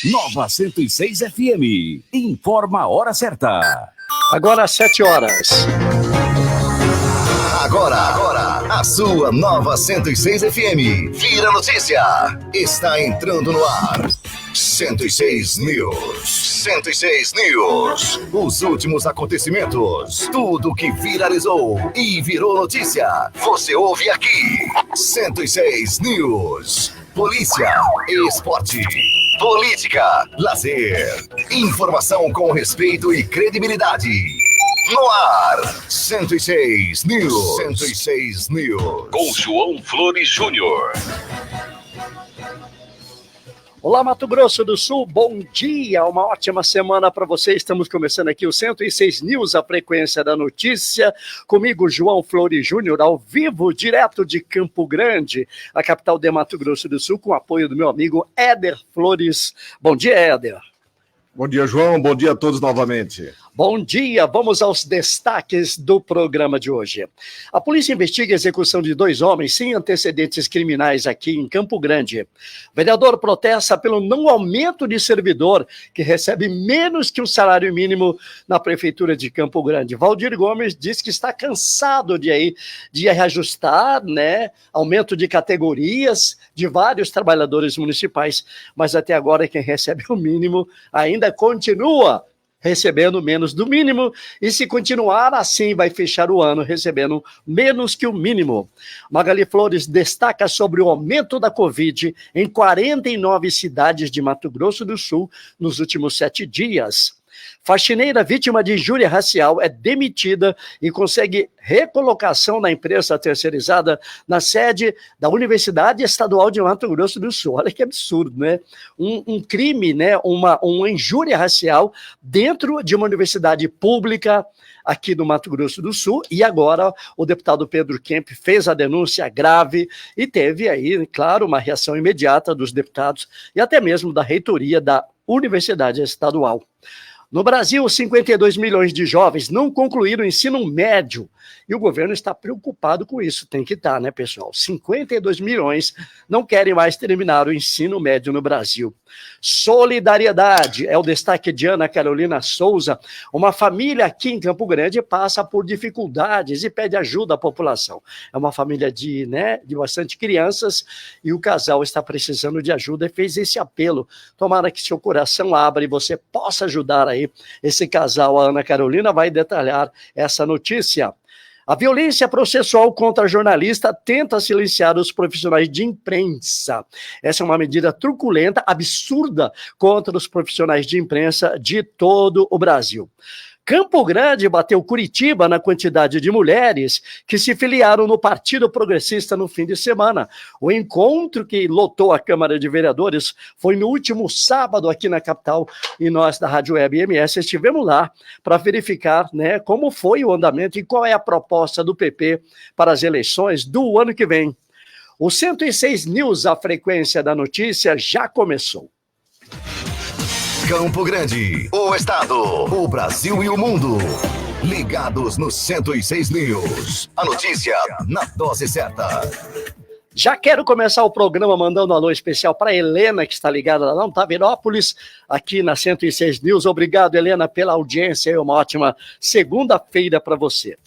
Nova 106 FM. Informa a hora certa. Agora às 7 horas. Agora, a sua Nova 106 FM. Vira notícia. Está entrando no ar. 106 News. 106 News. Os últimos acontecimentos. Tudo que viralizou e virou notícia. Você ouve aqui. 106 News. Polícia, esporte, política, lazer. Informação com respeito e credibilidade. No ar, 106 News. 106 News. Com João Flores Júnior. Olá, Mato Grosso do Sul, bom dia, uma ótima semana para você. Estamos começando aqui o 106 News, a frequência da notícia. Comigo, João Flores Júnior, ao vivo, direto de Campo Grande, a capital de Mato Grosso do Sul, com o apoio do meu amigo Éder Flores. Bom dia, Éder. Bom dia, João. Bom dia a todos novamente. Bom dia, vamos aos destaques do programa de hoje. A polícia investiga a execução de 2 homens sem antecedentes criminais aqui em Campo Grande. O vereador protesta pelo não aumento de servidor que recebe menos que o salário mínimo na prefeitura de Campo Grande. Valdir Gomes diz que está cansado de reajustar, aumento de categorias de vários trabalhadores municipais, mas até agora quem recebe o mínimo ainda continua recebendo menos do mínimo, e se continuar assim, vai fechar o ano recebendo menos que o mínimo. Magali Flores destaca sobre o aumento da Covid em 49 cidades de Mato Grosso do Sul nos últimos 7 dias. Faxineira vítima de injúria racial é demitida e consegue recolocação na empresa terceirizada na sede da Universidade Estadual de Mato Grosso do Sul. Olha que absurdo, né? Um crime, uma injúria racial dentro de uma universidade pública aqui do Mato Grosso do Sul, e agora o deputado Pedro Kemp fez a denúncia grave e teve aí, claro, uma reação imediata dos deputados e até mesmo da reitoria da Universidade Estadual. No Brasil, 52 milhões de jovens não concluíram o ensino médio e o governo está preocupado com isso. Tem que estar, né, pessoal? 52 milhões não querem mais terminar o ensino médio no Brasil. Solidariedade é o destaque de Ana Carolina Souza. Uma família aqui em Campo Grande passa por dificuldades e pede ajuda à população. É uma família de bastante crianças e o casal está precisando de ajuda e fez esse apelo. Tomara que seu coração abra e você possa ajudar aí esse casal. A Ana Carolina vai detalhar essa notícia. A violência processual contra a jornalista tenta silenciar os profissionais de imprensa. Essa é uma medida truculenta, absurda, contra os profissionais de imprensa de todo o Brasil. Campo Grande bateu Curitiba na quantidade de mulheres que se filiaram no Partido Progressista no fim de semana. O encontro que lotou a Câmara de Vereadores foi no último sábado aqui na capital e nós da Rádio Web MS estivemos lá para verificar como foi o andamento e qual é a proposta do PP para as eleições do ano que vem. O 106 News, a frequência da notícia, já começou. Campo Grande, o estado, o Brasil e o mundo. Ligados no 106 News. A notícia na dose certa. Já quero começar o programa mandando um alô especial para a Helena, que está ligada lá em Taverópolis, aqui na 106 News. Obrigado, Helena, pela audiência e uma ótima segunda-feira para você.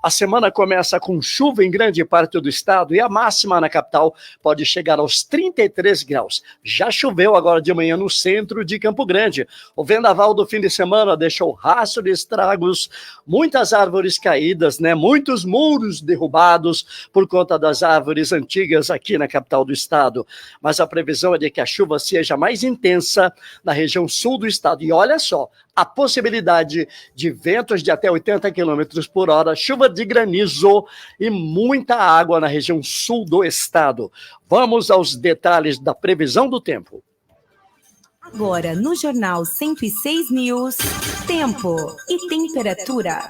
A semana começa com chuva em grande parte do estado e a máxima na capital pode chegar aos 33 graus. Já choveu agora de manhã no centro de Campo Grande. O vendaval do fim de semana deixou rastro de estragos, muitas árvores caídas, muitos muros derrubados por conta das árvores antigas aqui na capital do estado. Mas a previsão é de que a chuva seja mais intensa na região sul do estado. E olha só, a possibilidade de ventos de até 80 km por hora, chuva de granizo e muita água na região sul do estado. Vamos aos detalhes da previsão do tempo. Agora, no Jornal 106 News, tempo e temperatura.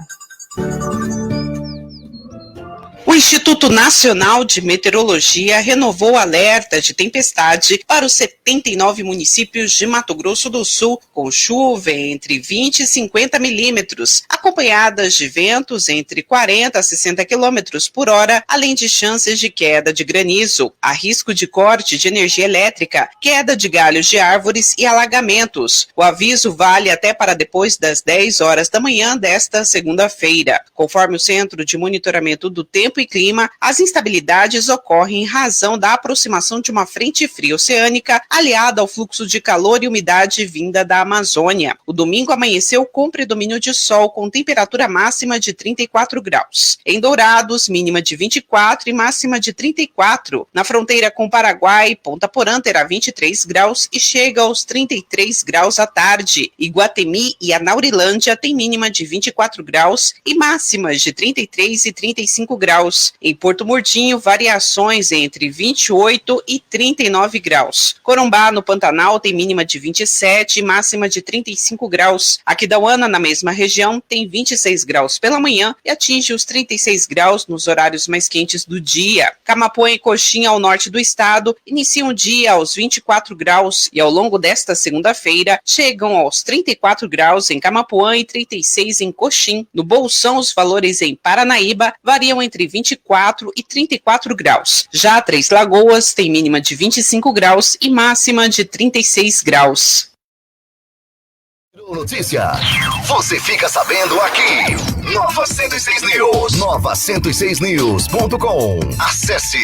Os Instituto Nacional de Meteorologia renovou o alerta de tempestade para os 79 municípios de Mato Grosso do Sul, com chuva entre 20 e 50 milímetros, acompanhadas de ventos entre 40 a 60 quilômetros por hora, além de chances de queda de granizo. Há risco de corte de energia elétrica, queda de galhos de árvores e alagamentos. O aviso vale até para depois das 10 horas da manhã desta segunda-feira. Conforme o Centro de Monitoramento do Tempo e Clima, as instabilidades ocorrem em razão da aproximação de uma frente fria oceânica aliada ao fluxo de calor e umidade vinda da Amazônia. O domingo amanheceu com predomínio de sol, com temperatura máxima de 34 graus. Em Dourados, mínima de 24 e máxima de 34. Na fronteira com o Paraguai, Ponta Porã terá 23 graus e chega aos 33 graus à tarde. Iguatemi e Anaurilândia têm mínima de 24 graus e máximas de 33 e 35 graus. Em Porto Murtinho, variações entre 28 e 39 graus. Corumbá, no Pantanal, tem mínima de 27 e máxima de 35 graus. Aquidauana, na mesma região, tem 26 graus pela manhã e atinge os 36 graus nos horários mais quentes do dia. Camapuã e Coxim, ao norte do estado, iniciam o dia aos 24 graus e ao longo desta segunda-feira chegam aos 34 graus em Camapuã e 36 em Coxim. No Bolsão, os valores em Paranaíba variam entre 24 e 34 graus. Já Três Lagoas tem mínima de 25 graus e máxima de 36 graus. Notícia. Você fica sabendo aqui. Nova 106 News. Nova 106news.com. Acesse.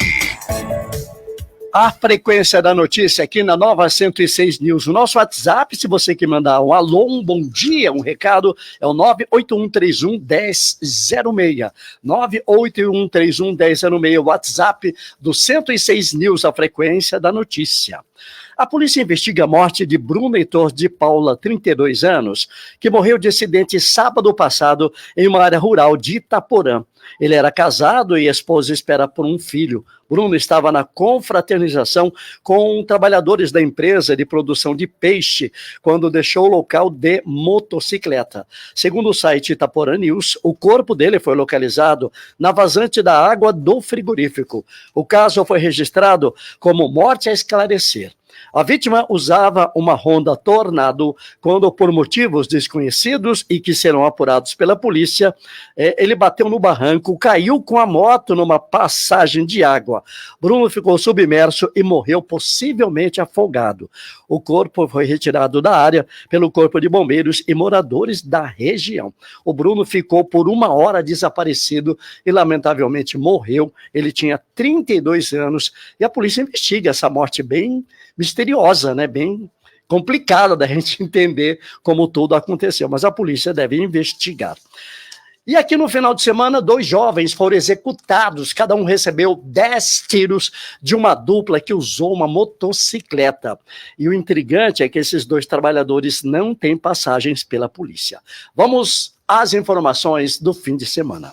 A frequência da notícia aqui na Nova 106 News. O nosso WhatsApp, se você quer mandar um alô, um bom dia, um recado, é o 981311006. 981311006, WhatsApp do 106 News, a frequência da notícia. A polícia investiga a morte de Bruno Heitor de Paula, 32 anos, que morreu de acidente sábado passado em uma área rural de Itaporã. Ele era casado e a esposa espera por um filho. Bruno estava na confraternização com trabalhadores da empresa de produção de peixe quando deixou o local de motocicleta. Segundo o site Itaporã News, o corpo dele foi localizado na vazante da água do frigorífico. O caso foi registrado como morte a esclarecer. A vítima usava uma Honda Tornado quando, por motivos desconhecidos e que serão apurados pela polícia, ele bateu no barranco, caiu com a moto numa passagem de água. Bruno ficou submerso e morreu possivelmente afogado. O corpo foi retirado da área pelo Corpo de Bombeiros e moradores da região. O Bruno ficou por 1 hora desaparecido e lamentavelmente morreu. Ele tinha 32 anos e a polícia investiga essa morte bem misteriosa, né? Bem complicada da gente entender como tudo aconteceu, mas a polícia deve investigar. E aqui no final de semana, 2 jovens foram executados, cada um recebeu 10 tiros de uma dupla que usou uma motocicleta. E o intrigante é que esses 2 trabalhadores não têm passagens pela polícia. Vamos às informações do fim de semana.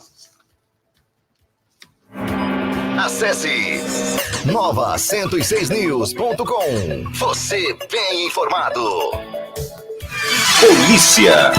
Acesse nova106news.com. Você bem informado. Polícia.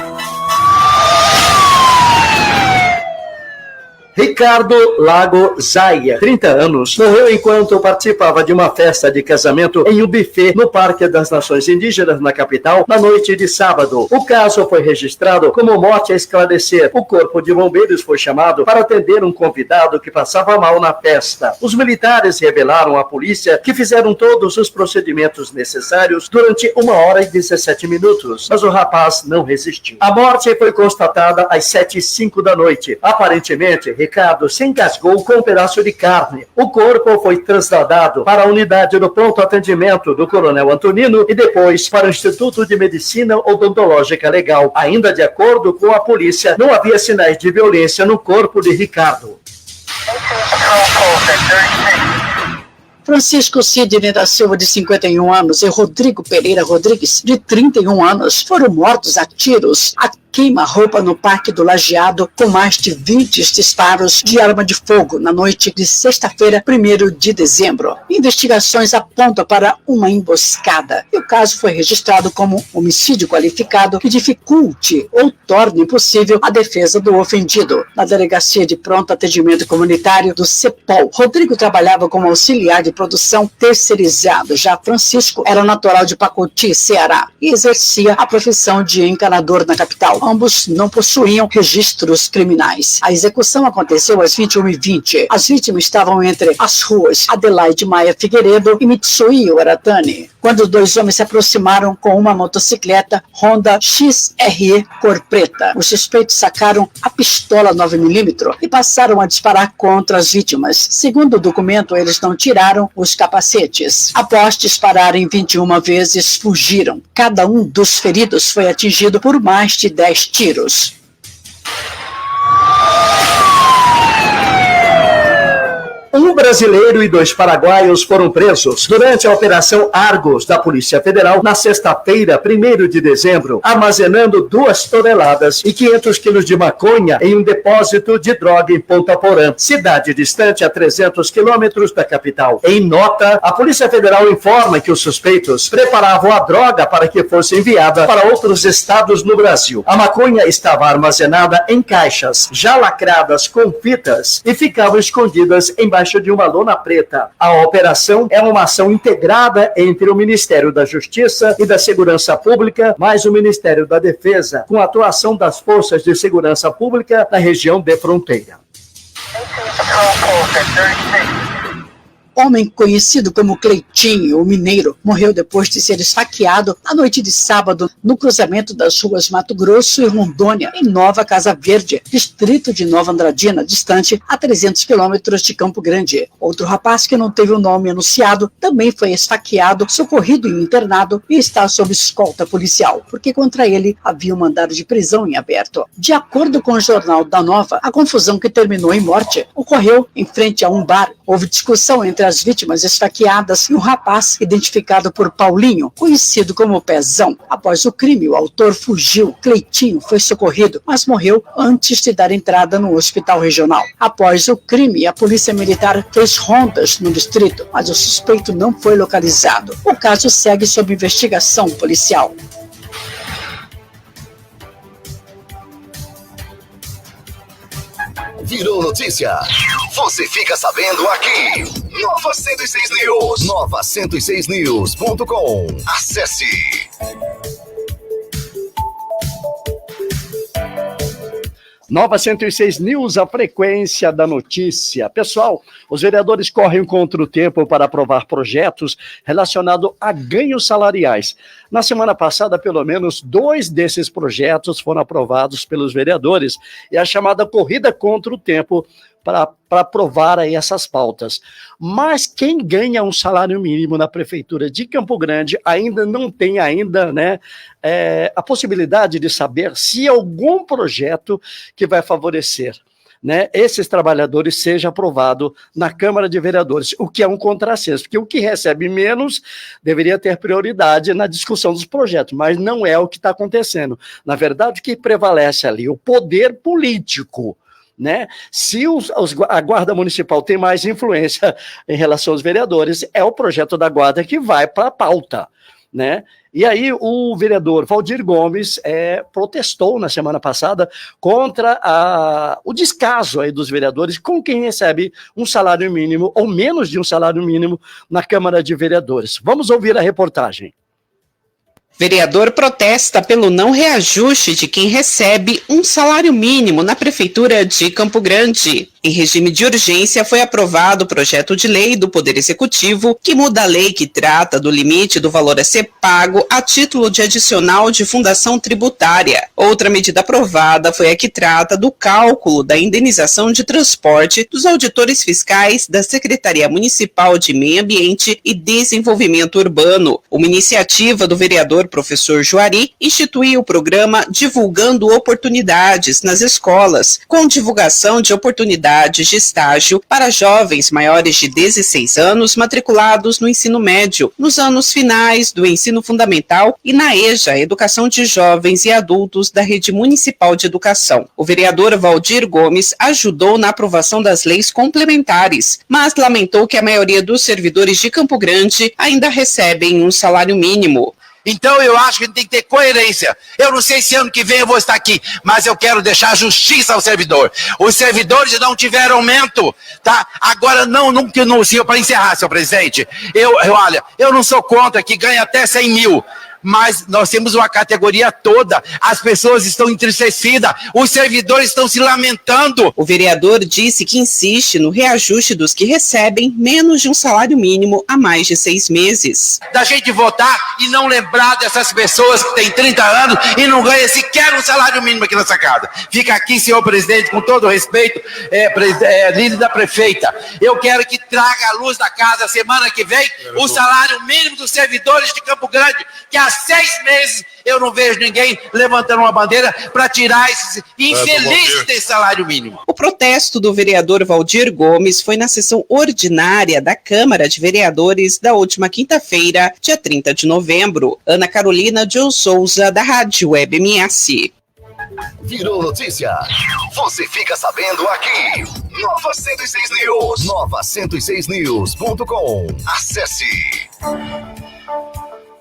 Ricardo Lago Zaia, 30 anos, morreu enquanto participava de uma festa de casamento em um buffet no Parque das Nações Indígenas, na capital, na noite de sábado. O caso foi registrado como morte a esclarecer. O Corpo de Bombeiros foi chamado para atender um convidado que passava mal na festa. Os militares revelaram à polícia que fizeram todos os procedimentos necessários durante 1 hora e 17 minutos, mas o rapaz não resistiu. A morte foi constatada às 7h05 da noite. Aparentemente, Ricardo se engasgou com um pedaço de carne. O corpo foi trasladado para a unidade do pronto atendimento do Coronel Antonino e depois para o Instituto de Medicina Odontológica Legal. Ainda de acordo com a polícia, não havia sinais de violência no corpo de Ricardo. Francisco Sidney da Silva, de 51 anos, e Rodrigo Pereira Rodrigues, de 31 anos, foram mortos a tiros queima-roupa no Parque do Lajeado, com mais de 20 disparos de arma de fogo na noite de sexta-feira, 1º de dezembro. Investigações apontam para uma emboscada e o caso foi registrado como homicídio qualificado que dificulte ou torne impossível a defesa do ofendido. Na Delegacia de Pronto Atendimento Comunitário do CEPOL, Rodrigo trabalhava como auxiliar de produção terceirizado. Já Francisco era natural de Pacoti, Ceará, e exercia a profissão de encanador na capital. Ambos não possuíam registros criminais. A execução aconteceu às 21h20. As vítimas estavam entre as ruas Adelaide Maia Figueiredo e Mitsui Uratani, quando 2 homens se aproximaram com uma motocicleta Honda XRE cor preta. Os suspeitos sacaram a pistola 9mm e passaram a disparar contra as vítimas. Segundo o documento, eles não tiraram os capacetes. Após dispararem 21 vezes, fugiram. Cada um dos feridos foi atingido por mais de 10 tiros. Um brasileiro e 2 paraguaios foram presos durante a Operação Argos da Polícia Federal na sexta-feira, 1º de dezembro, armazenando 2 toneladas e 500 quilos de maconha em um depósito de droga em Ponta Porã, cidade distante a 300 quilômetros da capital. Em nota, a Polícia Federal informa que os suspeitos preparavam a droga para que fosse enviada para outros estados no Brasil. A maconha estava armazenada em caixas, já lacradas com fitas, e ficavam escondidas embaixo de uma lona preta. A operação é uma ação integrada entre o Ministério da Justiça e da Segurança Pública, mais o Ministério da Defesa, com a atuação das Forças de Segurança Pública na região de fronteira. Homem conhecido como Cleitinho, o mineiro, morreu depois de ser esfaqueado na noite de sábado no cruzamento das ruas Mato Grosso e Rondônia, em Nova Casa Verde, distrito de Nova Andradina, distante a 300 quilômetros de Campo Grande. Outro rapaz, que não teve o nome anunciado, também foi esfaqueado, socorrido e internado e está sob escolta policial, porque contra ele havia um mandado de prisão em aberto. De acordo com o Jornal da Nova, a confusão que terminou em morte ocorreu em frente a um bar. Houve discussão entre as vítimas esfaqueadas e um rapaz identificado por Paulinho, conhecido como Pezão. Após o crime, o autor fugiu. Cleitinho foi socorrido, mas morreu antes de dar entrada no hospital regional. Após o crime, a polícia militar fez rondas no distrito, mas o suspeito não foi localizado. O caso segue sob investigação policial. Virou notícia? Você fica sabendo aqui. Nova 106 News. Nova106news.com. Acesse. Nova 106 News, a frequência da notícia. Pessoal, os vereadores correm contra o tempo para aprovar projetos relacionados a ganhos salariais. Na semana passada, pelo menos 2 desses projetos foram aprovados pelos vereadores e a chamada corrida contra o tempo para aprovar aí essas pautas. Mas quem ganha um salário mínimo na Prefeitura de Campo Grande ainda não tem a possibilidade de saber se algum projeto que vai favorecer esses trabalhadores seja aprovado na Câmara de Vereadores, o que é um contrassenso, porque o que recebe menos deveria ter prioridade na discussão dos projetos, mas não é o que está acontecendo. Na verdade, o que prevalece ali, o poder político. Se a Guarda Municipal tem mais influência em relação aos vereadores, é o projeto da Guarda que vai para a pauta, E aí o vereador Valdir Gomes protestou na semana passada contra o descaso aí dos vereadores com quem recebe um salário mínimo ou menos de um salário mínimo na Câmara de Vereadores. Vamos ouvir a reportagem. Vereador protesta pelo não reajuste de quem recebe um salário mínimo na Prefeitura de Campo Grande. Em regime de urgência, foi aprovado o projeto de lei do Poder Executivo que muda a lei que trata do limite do valor a ser pago a título de adicional de fundação tributária. Outra medida aprovada foi a que trata do cálculo da indenização de transporte dos auditores fiscais da Secretaria Municipal de Meio Ambiente e Desenvolvimento Urbano. Uma iniciativa do vereador professor Juari instituiu o programa Divulgando Oportunidades nas escolas, com divulgação de oportunidades oportunidades de estágio para jovens maiores de 16 anos matriculados no ensino médio, nos anos finais do ensino fundamental e na EJA, Educação de Jovens e Adultos da Rede Municipal de Educação. O vereador Valdir Gomes ajudou na aprovação das leis complementares, mas lamentou que a maioria dos servidores de Campo Grande ainda recebem um salário mínimo. Então eu acho que tem que ter coerência. Eu não sei se ano que vem eu vou estar aqui, mas eu quero deixar justiça ao servidor. Os servidores não tiveram aumento, tá? Agora senhor, para encerrar, senhor presidente, olha, eu não sou contra que ganhe até 100 mil. Mas nós temos uma categoria toda, as pessoas estão entristecidas, os servidores estão se lamentando. O vereador disse que insiste no reajuste dos que recebem menos de um salário mínimo há mais de 6 meses. Da gente votar e não lembrar dessas pessoas que têm 30 anos e não ganham sequer um salário mínimo aqui nessa casa. Fica aqui, senhor presidente, com todo o respeito, líder da prefeita. Eu quero que traga à luz da casa semana que vem o salário mínimo dos servidores de Campo Grande, que há 6 meses eu não vejo ninguém levantando uma bandeira para tirar esses infelizes desse salário mínimo. O protesto do vereador Valdir Gomes foi na sessão ordinária da Câmara de Vereadores da última quinta-feira, dia 30 de novembro. Ana Carolina de Souza, da Rádio Web MS. Virou notícia. Você fica sabendo aqui. Nova 106 News. Nova 106news.com. Acesse.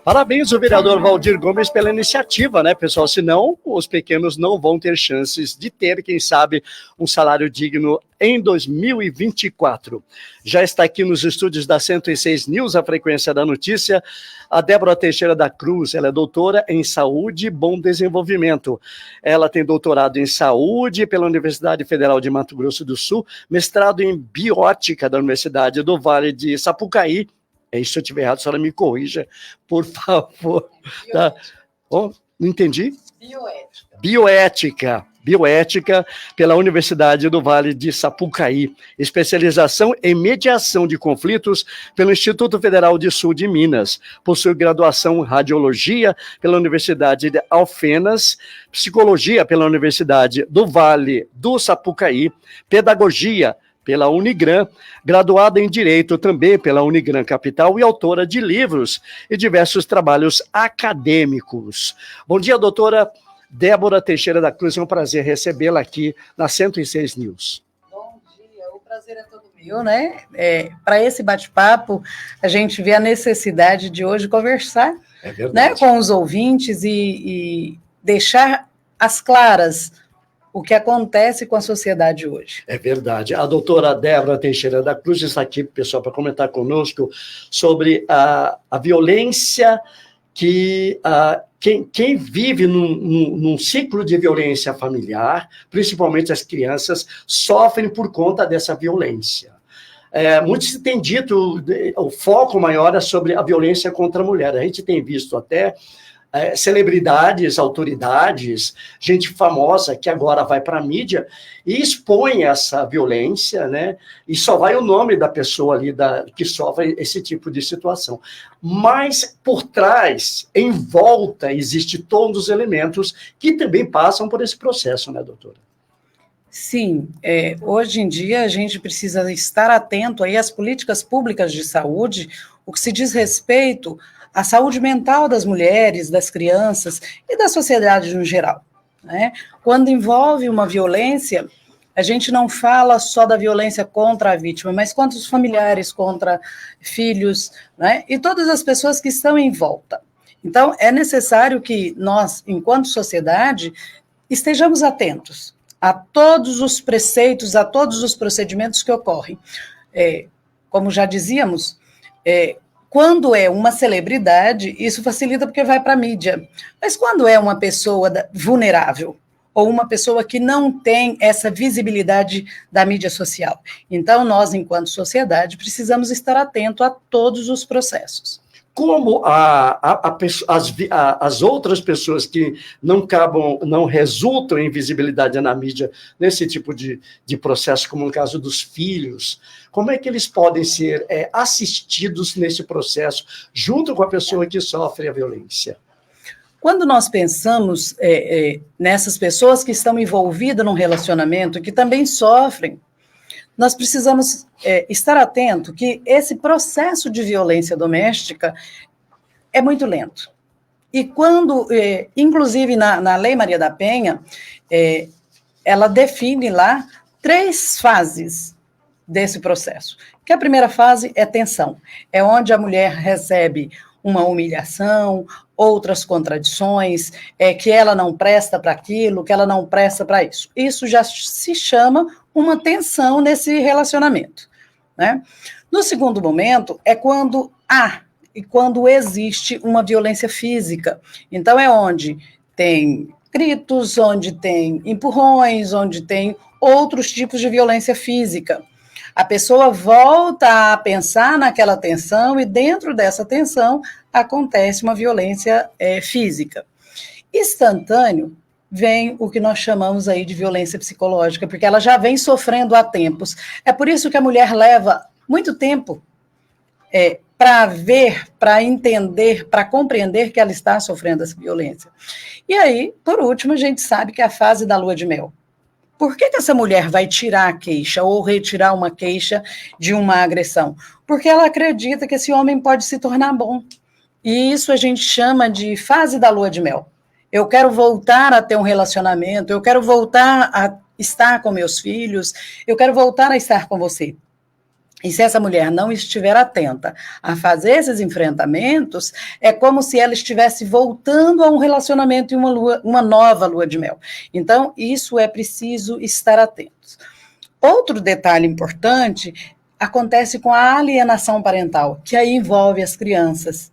Parabéns ao vereador Valdir Gomes pela iniciativa, né, pessoal? Senão, os pequenos não vão ter chances de ter, quem sabe, um salário digno em 2024. Já está aqui nos estúdios da 106 News, a frequência da notícia, a Débora Teixeira da Cruz. Ela é doutora em Saúde e Bom Desenvolvimento. Ela tem doutorado em Saúde pela Universidade Federal de Mato Grosso do Sul, mestrado em Biótica da Universidade do Vale de Sapucaí. Se eu estiver errado, a senhora me corrija, por favor. Tá? Oh, não entendi? Bioética pela Universidade do Vale de Sapucaí. Especialização em mediação de conflitos pelo Instituto Federal de Sul de Minas. Possui graduação em radiologia pela Universidade de Alfenas, psicologia pela Universidade do Vale do Sapucaí, pedagogia pela Unigran, graduada em Direito também pela Unigran Capital e autora de livros e diversos trabalhos acadêmicos. Bom dia, doutora Débora Teixeira da Cruz, é um prazer recebê-la aqui na 106 News. Bom dia, o prazer é todo meu, né? Para esse bate-papo, a gente vê a necessidade de hoje conversar, né, com os ouvintes e deixar às claras o que acontece com a sociedade hoje. É verdade. A doutora Débora Teixeira da Cruz está aqui, pessoal, para comentar conosco sobre a violência que quem vive num ciclo de violência familiar, principalmente as crianças, sofrem por conta dessa violência. Muito se tem dito, o foco maior é sobre a violência contra a mulher. A gente tem visto até celebridades, autoridades, gente famosa que agora vai para a mídia e expõe essa violência, né? E só vai o nome da pessoa ali que sofre esse tipo de situação. Mas por trás, em volta, existe todos os elementos que também passam por esse processo, né, doutora? Sim, hoje em dia a gente precisa estar atento aí às políticas públicas de saúde, o que se diz respeito à saúde mental das mulheres, das crianças e da sociedade no geral, né? Quando envolve uma violência, a gente não fala só da violência contra a vítima, mas contra os familiares, contra filhos, né? E todas as pessoas que estão em volta. Então, é necessário que nós, enquanto sociedade, estejamos atentos a todos os preceitos, a todos os procedimentos que ocorrem. Como já dizíamos, quando é uma celebridade, isso facilita porque vai para a mídia. Mas quando é uma pessoa vulnerável, ou uma pessoa que não tem essa visibilidade da mídia social, então nós, enquanto sociedade, precisamos estar atentos a todos os processos. Como as outras pessoas que não resultam em visibilidade na mídia nesse tipo de processo, como no caso dos filhos, como é que eles podem ser assistidos nesse processo, junto com a pessoa que sofre a violência? Quando nós pensamos nessas pessoas que estão envolvidas num relacionamento, que também sofrem, nós precisamos estar atento que esse processo de violência doméstica é muito lento. E quando, inclusive na Lei Maria da Penha, ela define lá 3 fases desse processo. Que a primeira fase é tensão, é onde a mulher recebe uma humilhação, outras contradições, que ela não presta para aquilo, que ela não presta para isso. Isso já se chama uma tensão nesse relacionamento, né? No segundo momento, é quando existe uma violência física. Então, é onde tem gritos, onde tem empurrões, onde tem outros tipos de violência física. A pessoa volta a pensar naquela tensão e dentro dessa tensão acontece uma violência física. Instantâneo vem o que nós chamamos aí de violência psicológica, porque ela já vem sofrendo há tempos. É por isso que a mulher leva muito tempo para ver, para entender, para compreender que ela está sofrendo essa violência. E aí, por último, a gente sabe que é a fase da lua de mel. Por que essa mulher vai tirar a queixa ou retirar uma queixa de uma agressão? Porque ela acredita que esse homem pode se tornar bom. E isso a gente chama de fase da lua de mel. Eu quero voltar a ter um relacionamento, eu quero voltar a estar com meus filhos, eu quero voltar a estar com você. E se essa mulher não estiver atenta a fazer esses enfrentamentos, é como se ela estivesse voltando a um relacionamento e uma nova lua de mel. Então, isso é preciso estar atentos. Outro detalhe importante acontece com a alienação parental, que aí envolve as crianças.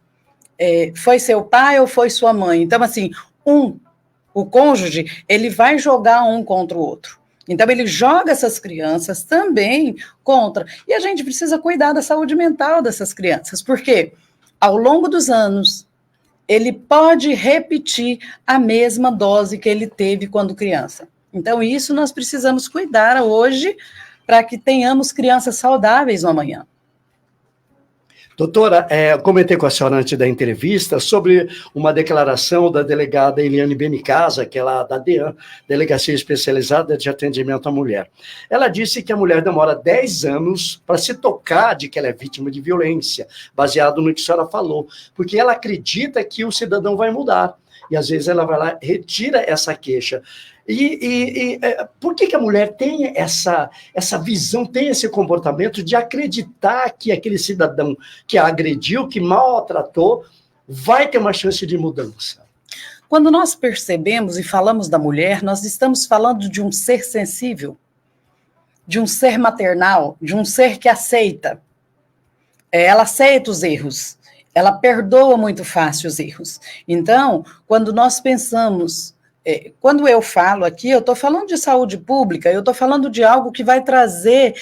Foi seu pai ou foi sua mãe? Então, assim, o cônjuge, ele vai jogar um contra o outro. Então, ele joga essas crianças também contra. E a gente precisa cuidar da saúde mental dessas crianças, porque ao longo dos anos, ele pode repetir a mesma dose que ele teve quando criança. Então, isso nós precisamos cuidar hoje para que tenhamos crianças saudáveis no amanhã. Doutora, comentei com a senhora antes da entrevista sobre uma declaração da delegada Eliane Benicasa, que é lá da DEAN, Delegacia Especializada de Atendimento à Mulher. Ela disse que a mulher demora 10 anos para se tocar de que ela é vítima de violência, baseado no que a senhora falou, porque ela acredita que o cidadão vai mudar. E às vezes ela vai lá, retira essa queixa. Por que a mulher tem essa visão, tem esse comportamento de acreditar que aquele cidadão que a agrediu, que maltratou, vai ter uma chance de mudança? Quando nós percebemos e falamos da mulher, nós estamos falando de um ser sensível, de um ser maternal, de um ser que aceita. Ela aceita os erros, ela perdoa muito fácil os erros. Então, quando nós pensamos... Quando eu falo aqui, eu estou falando de saúde pública, eu estou falando de algo que vai trazer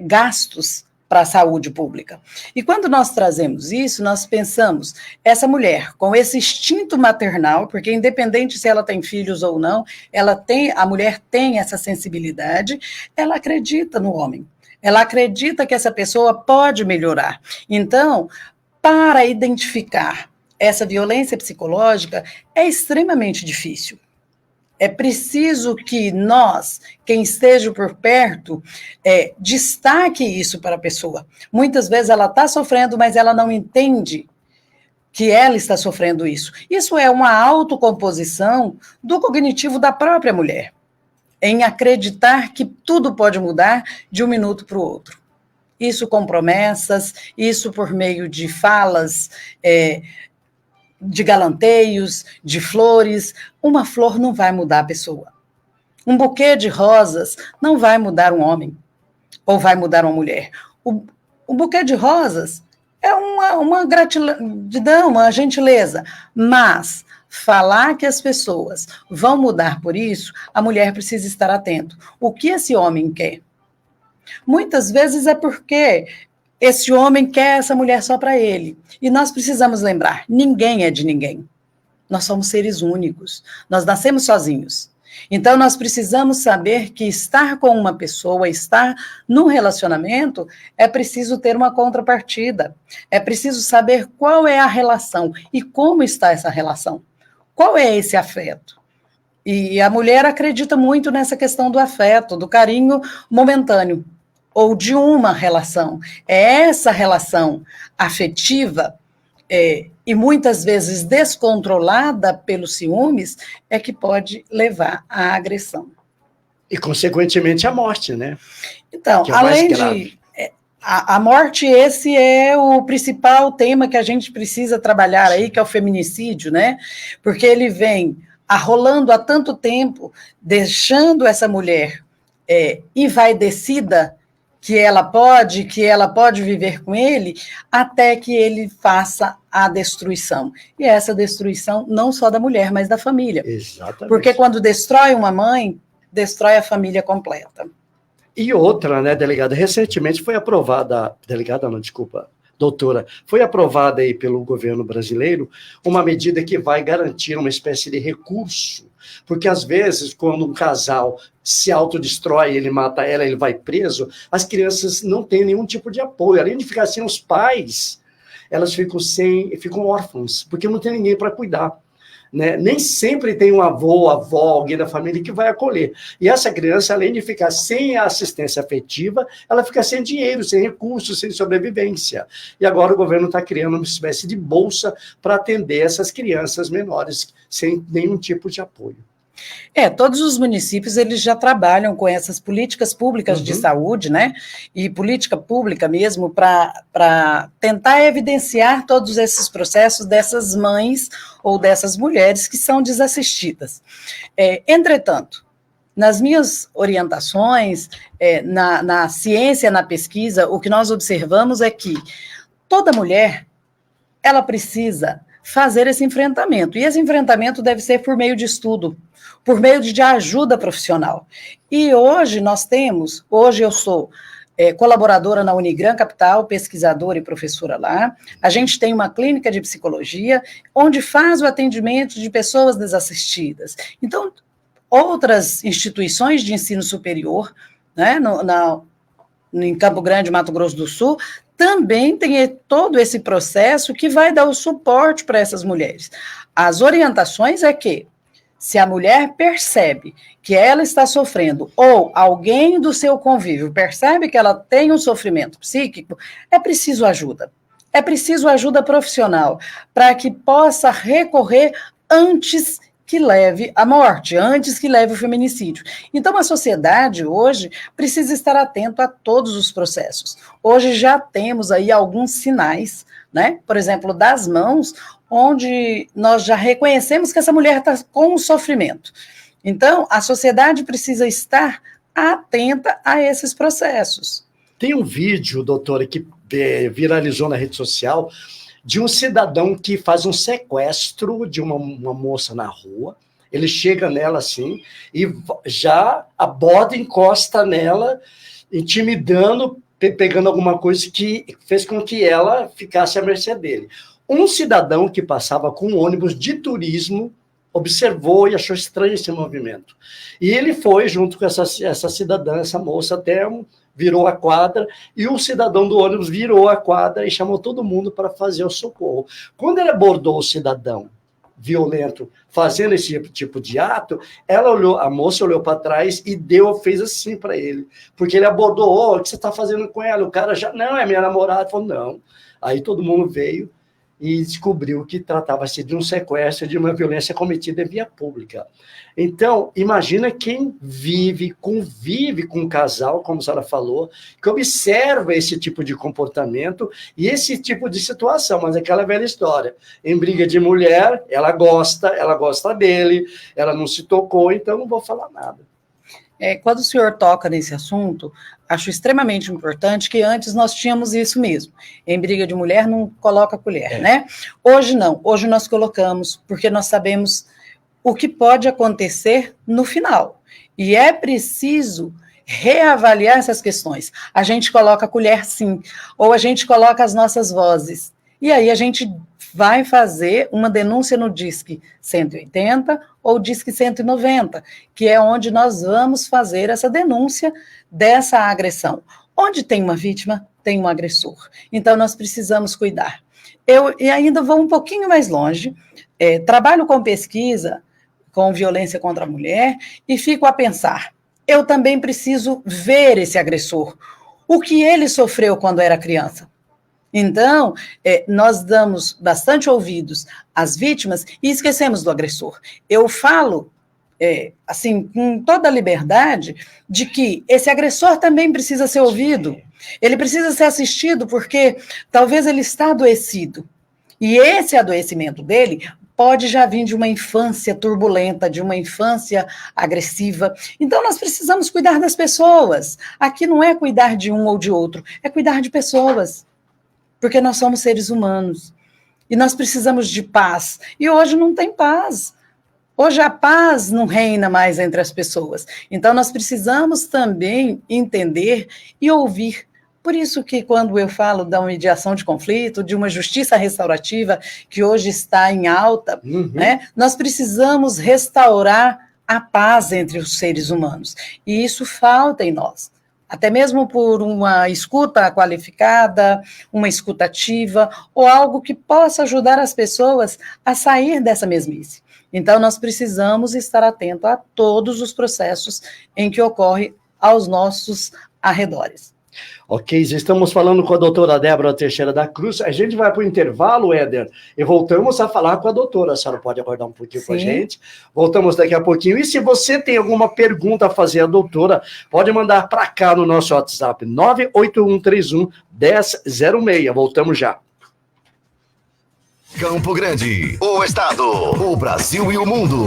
gastos para a saúde pública. E quando nós trazemos isso, nós pensamos, essa mulher com esse instinto maternal, porque independente se ela tem filhos ou não, a mulher tem essa sensibilidade, ela acredita no homem, ela acredita que essa pessoa pode melhorar. Então, para identificar essa violência psicológica é extremamente difícil. É preciso que nós, quem esteja por perto, destaque isso para a pessoa. Muitas vezes ela está sofrendo, mas ela não entende que ela está sofrendo isso. Isso é uma autocomposição do cognitivo da própria mulher, em acreditar que tudo pode mudar de um minuto para o outro. Isso com promessas, isso por meio de falas, de galanteios, de flores. Uma flor não vai mudar a pessoa. Um buquê de rosas não vai mudar um homem, ou vai mudar uma mulher. O buquê de rosas é uma gratidão, uma gentileza, mas falar que as pessoas vão mudar por isso, a mulher precisa estar atento. O que esse homem quer? Muitas vezes é porque esse homem quer essa mulher só para ele. E nós precisamos lembrar, ninguém é de ninguém. Nós somos seres únicos. Nós nascemos sozinhos. Então, nós precisamos saber que estar com uma pessoa, estar num relacionamento, é preciso ter uma contrapartida. É preciso saber qual é a relação e como está essa relação. Qual é esse afeto? E a mulher acredita muito nessa questão do afeto, do carinho momentâneo. ou de uma relação. É essa relação afetiva, e muitas vezes descontrolada pelos ciúmes, é que pode levar à agressão. E, consequentemente, a morte, né? Então, que é além de... A morte, esse é o principal tema que a gente precisa trabalhar aí, que é o feminicídio, né? Porque ele vem arrolando há tanto tempo, deixando essa mulher envaidecida, que ela pode viver com ele, até que ele faça a destruição. E essa destruição não só da mulher, mas da família. Exatamente. Porque quando destrói uma mãe, destrói a família completa. E outra, né, delegada, recentemente foi aprovada, doutora, foi aprovada aí pelo governo brasileiro uma medida que vai garantir uma espécie de recurso, porque às vezes quando um casal se autodestrói, ele mata ela, ele vai preso, as crianças não têm nenhum tipo de apoio, além de ficar sem os pais, elas ficam órfãs, porque não tem ninguém para cuidar. Né? Nem sempre tem um avô, avó, alguém da família que vai acolher. E essa criança, além de ficar sem a assistência afetiva, ela fica sem dinheiro, sem recursos, sem sobrevivência. E agora o governo está criando uma espécie de bolsa para atender essas crianças menores, sem nenhum tipo de apoio. Todos os municípios, eles já trabalham com essas políticas públicas de saúde, né, e política pública mesmo, para tentar evidenciar todos esses processos dessas mães ou dessas mulheres que são desassistidas. Entretanto, nas minhas orientações, na ciência, na pesquisa, o que nós observamos é que toda mulher, ela precisa fazer esse enfrentamento, e esse enfrentamento deve ser por meio de estudo, por meio de ajuda profissional. E hoje eu sou colaboradora na Unigran Capital, pesquisadora e professora lá, a gente tem uma clínica de psicologia, onde faz o atendimento de pessoas desassistidas. Então, outras instituições de ensino superior, né, em Campo Grande, Mato Grosso do Sul, também tem todo esse processo que vai dar o suporte para essas mulheres. As orientações é que, se a mulher percebe que ela está sofrendo, ou alguém do seu convívio percebe que ela tem um sofrimento psíquico, é preciso ajuda. É preciso ajuda profissional, para que possa recorrer antes que leve à morte, antes que leve ao feminicídio. Então, a sociedade hoje precisa estar atento a todos os processos. Hoje já temos aí alguns sinais, né? Por exemplo, das mãos, onde nós já reconhecemos que essa mulher está com um sofrimento. Então, a sociedade precisa estar atenta a esses processos. Tem um vídeo, doutora, que viralizou na rede social, de um cidadão que faz um sequestro de uma moça na rua. Ele chega nela assim e já aborda, encosta nela, intimidando, pegando alguma coisa que fez com que ela ficasse à mercê dele. Um cidadão que passava com um ônibus de turismo observou e achou estranho esse movimento. E ele foi junto com essa cidadã, essa moça, virou a quadra, e o cidadão do ônibus virou a quadra e chamou todo mundo para fazer o socorro. Quando ele abordou o cidadão violento fazendo esse tipo de ato, a moça olhou para trás e fez assim para ele, porque ele abordou, o que você está fazendo com ela? O cara já, não, é minha namorada. Falou, não. Aí todo mundo veio e descobriu que tratava-se de um sequestro, de uma violência cometida em via pública. Então, imagina quem convive com um casal, como a senhora falou, que observa esse tipo de comportamento e esse tipo de situação, mas é aquela velha história. Em briga de mulher, ela gosta dele, ela não se tocou, então não vou falar nada. Quando o senhor toca nesse assunto, acho extremamente importante que antes nós tínhamos isso mesmo. Em briga de mulher, não coloca colher, né? Hoje não. Hoje nós colocamos, porque nós sabemos o que pode acontecer no final. E é preciso reavaliar essas questões. A gente coloca a colher, sim, ou a gente coloca as nossas vozes. E aí a gente vai fazer uma denúncia no DISC 180 ou DISC 190, que é onde nós vamos fazer essa denúncia dessa agressão. Onde tem uma vítima, tem um agressor. Então, nós precisamos cuidar. E ainda vou um pouquinho mais longe, trabalho com pesquisa, com violência contra a mulher, e fico a pensar, eu também preciso ver esse agressor. o que ele sofreu quando era criança. Então, nós damos bastante ouvidos às vítimas e esquecemos do agressor. Eu falo, assim, com toda a liberdade, de que esse agressor também precisa ser ouvido. Ele precisa ser assistido porque talvez ele está adoecido. E esse adoecimento dele pode já vir de uma infância turbulenta, de uma infância agressiva. Então, nós precisamos cuidar das pessoas. Aqui não é cuidar de um ou de outro, é cuidar de pessoas. Porque nós somos seres humanos. E nós precisamos de paz. E hoje não tem paz. Hoje a paz não reina mais entre as pessoas. Então, nós precisamos também entender e ouvir. Por isso que quando eu falo da mediação de conflito, de uma justiça restaurativa, que hoje está em alta, né, nós precisamos restaurar a paz entre os seres humanos. E isso falta em nós. Até mesmo por uma escuta qualificada, uma escuta ativa, ou algo que possa ajudar as pessoas a sair dessa mesmice. Então, nós precisamos estar atentos a todos os processos em que ocorre aos nossos arredores. Ok, estamos falando com a doutora Débora Teixeira da Cruz. A gente vai para o intervalo, Éder, e voltamos a falar com a doutora. A senhora pode aguardar um pouquinho com a gente? Voltamos daqui a pouquinho. E se você tem alguma pergunta a fazer à doutora, pode mandar para cá no nosso WhatsApp, 98131-1006. Voltamos já. Campo Grande, o estado, o Brasil e o mundo.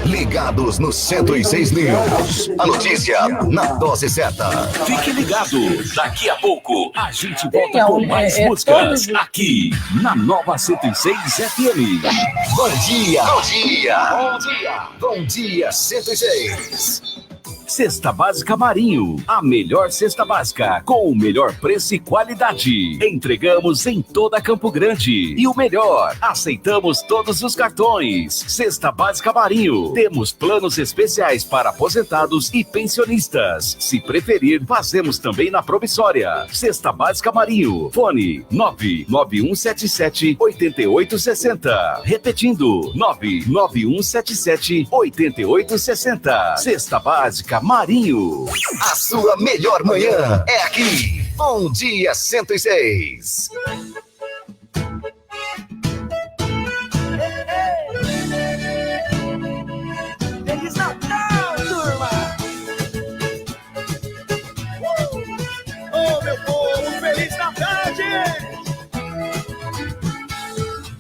Ligados no 106 News. A notícia na dose certa. Fique ligado. Daqui a pouco a gente volta com mais músicas aqui na Nova 106 FM. Bom dia. Bom dia. Bom dia. Bom dia 106. Cesta Básica Marinho, a melhor cesta básica, com o melhor preço e qualidade. Entregamos em toda Campo Grande. E o melhor, aceitamos todos os cartões. Cesta Básica Marinho. Temos planos especiais para aposentados e pensionistas. Se preferir, fazemos também na promissória. Cesta Básica Marinho. Fone 99177-8860. Repetindo, 99177-8860. Cesta Básica Marinho. A sua melhor manhã é aqui. Bom dia 106. Feliz Natal, turma! Oh, meu povo, Feliz Natal, gente!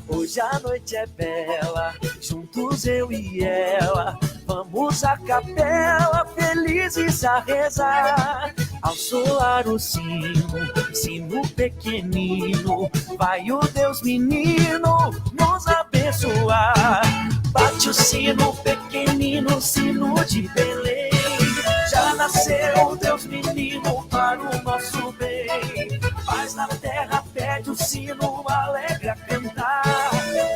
Hoje a noite é bela, juntos eu e ela. Vamos à capela, felizes a rezar. Ao soar o sino pequenino, vai o Deus menino nos abençoar. Bate o sino pequenino, sino de Belém. Já nasceu o Deus menino para o nosso bem. Paz na terra, pede o sino, alegre a cantar.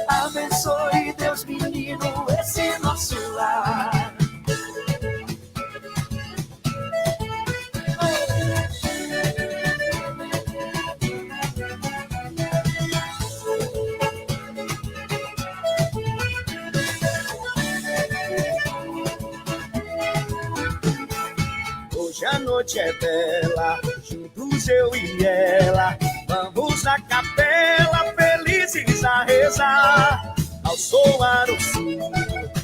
Abençoe Deus menino, esse nosso lar. Hoje a noite é bela, juntos eu e ela. Vamos à capela, felizes a rezar. Ao soar o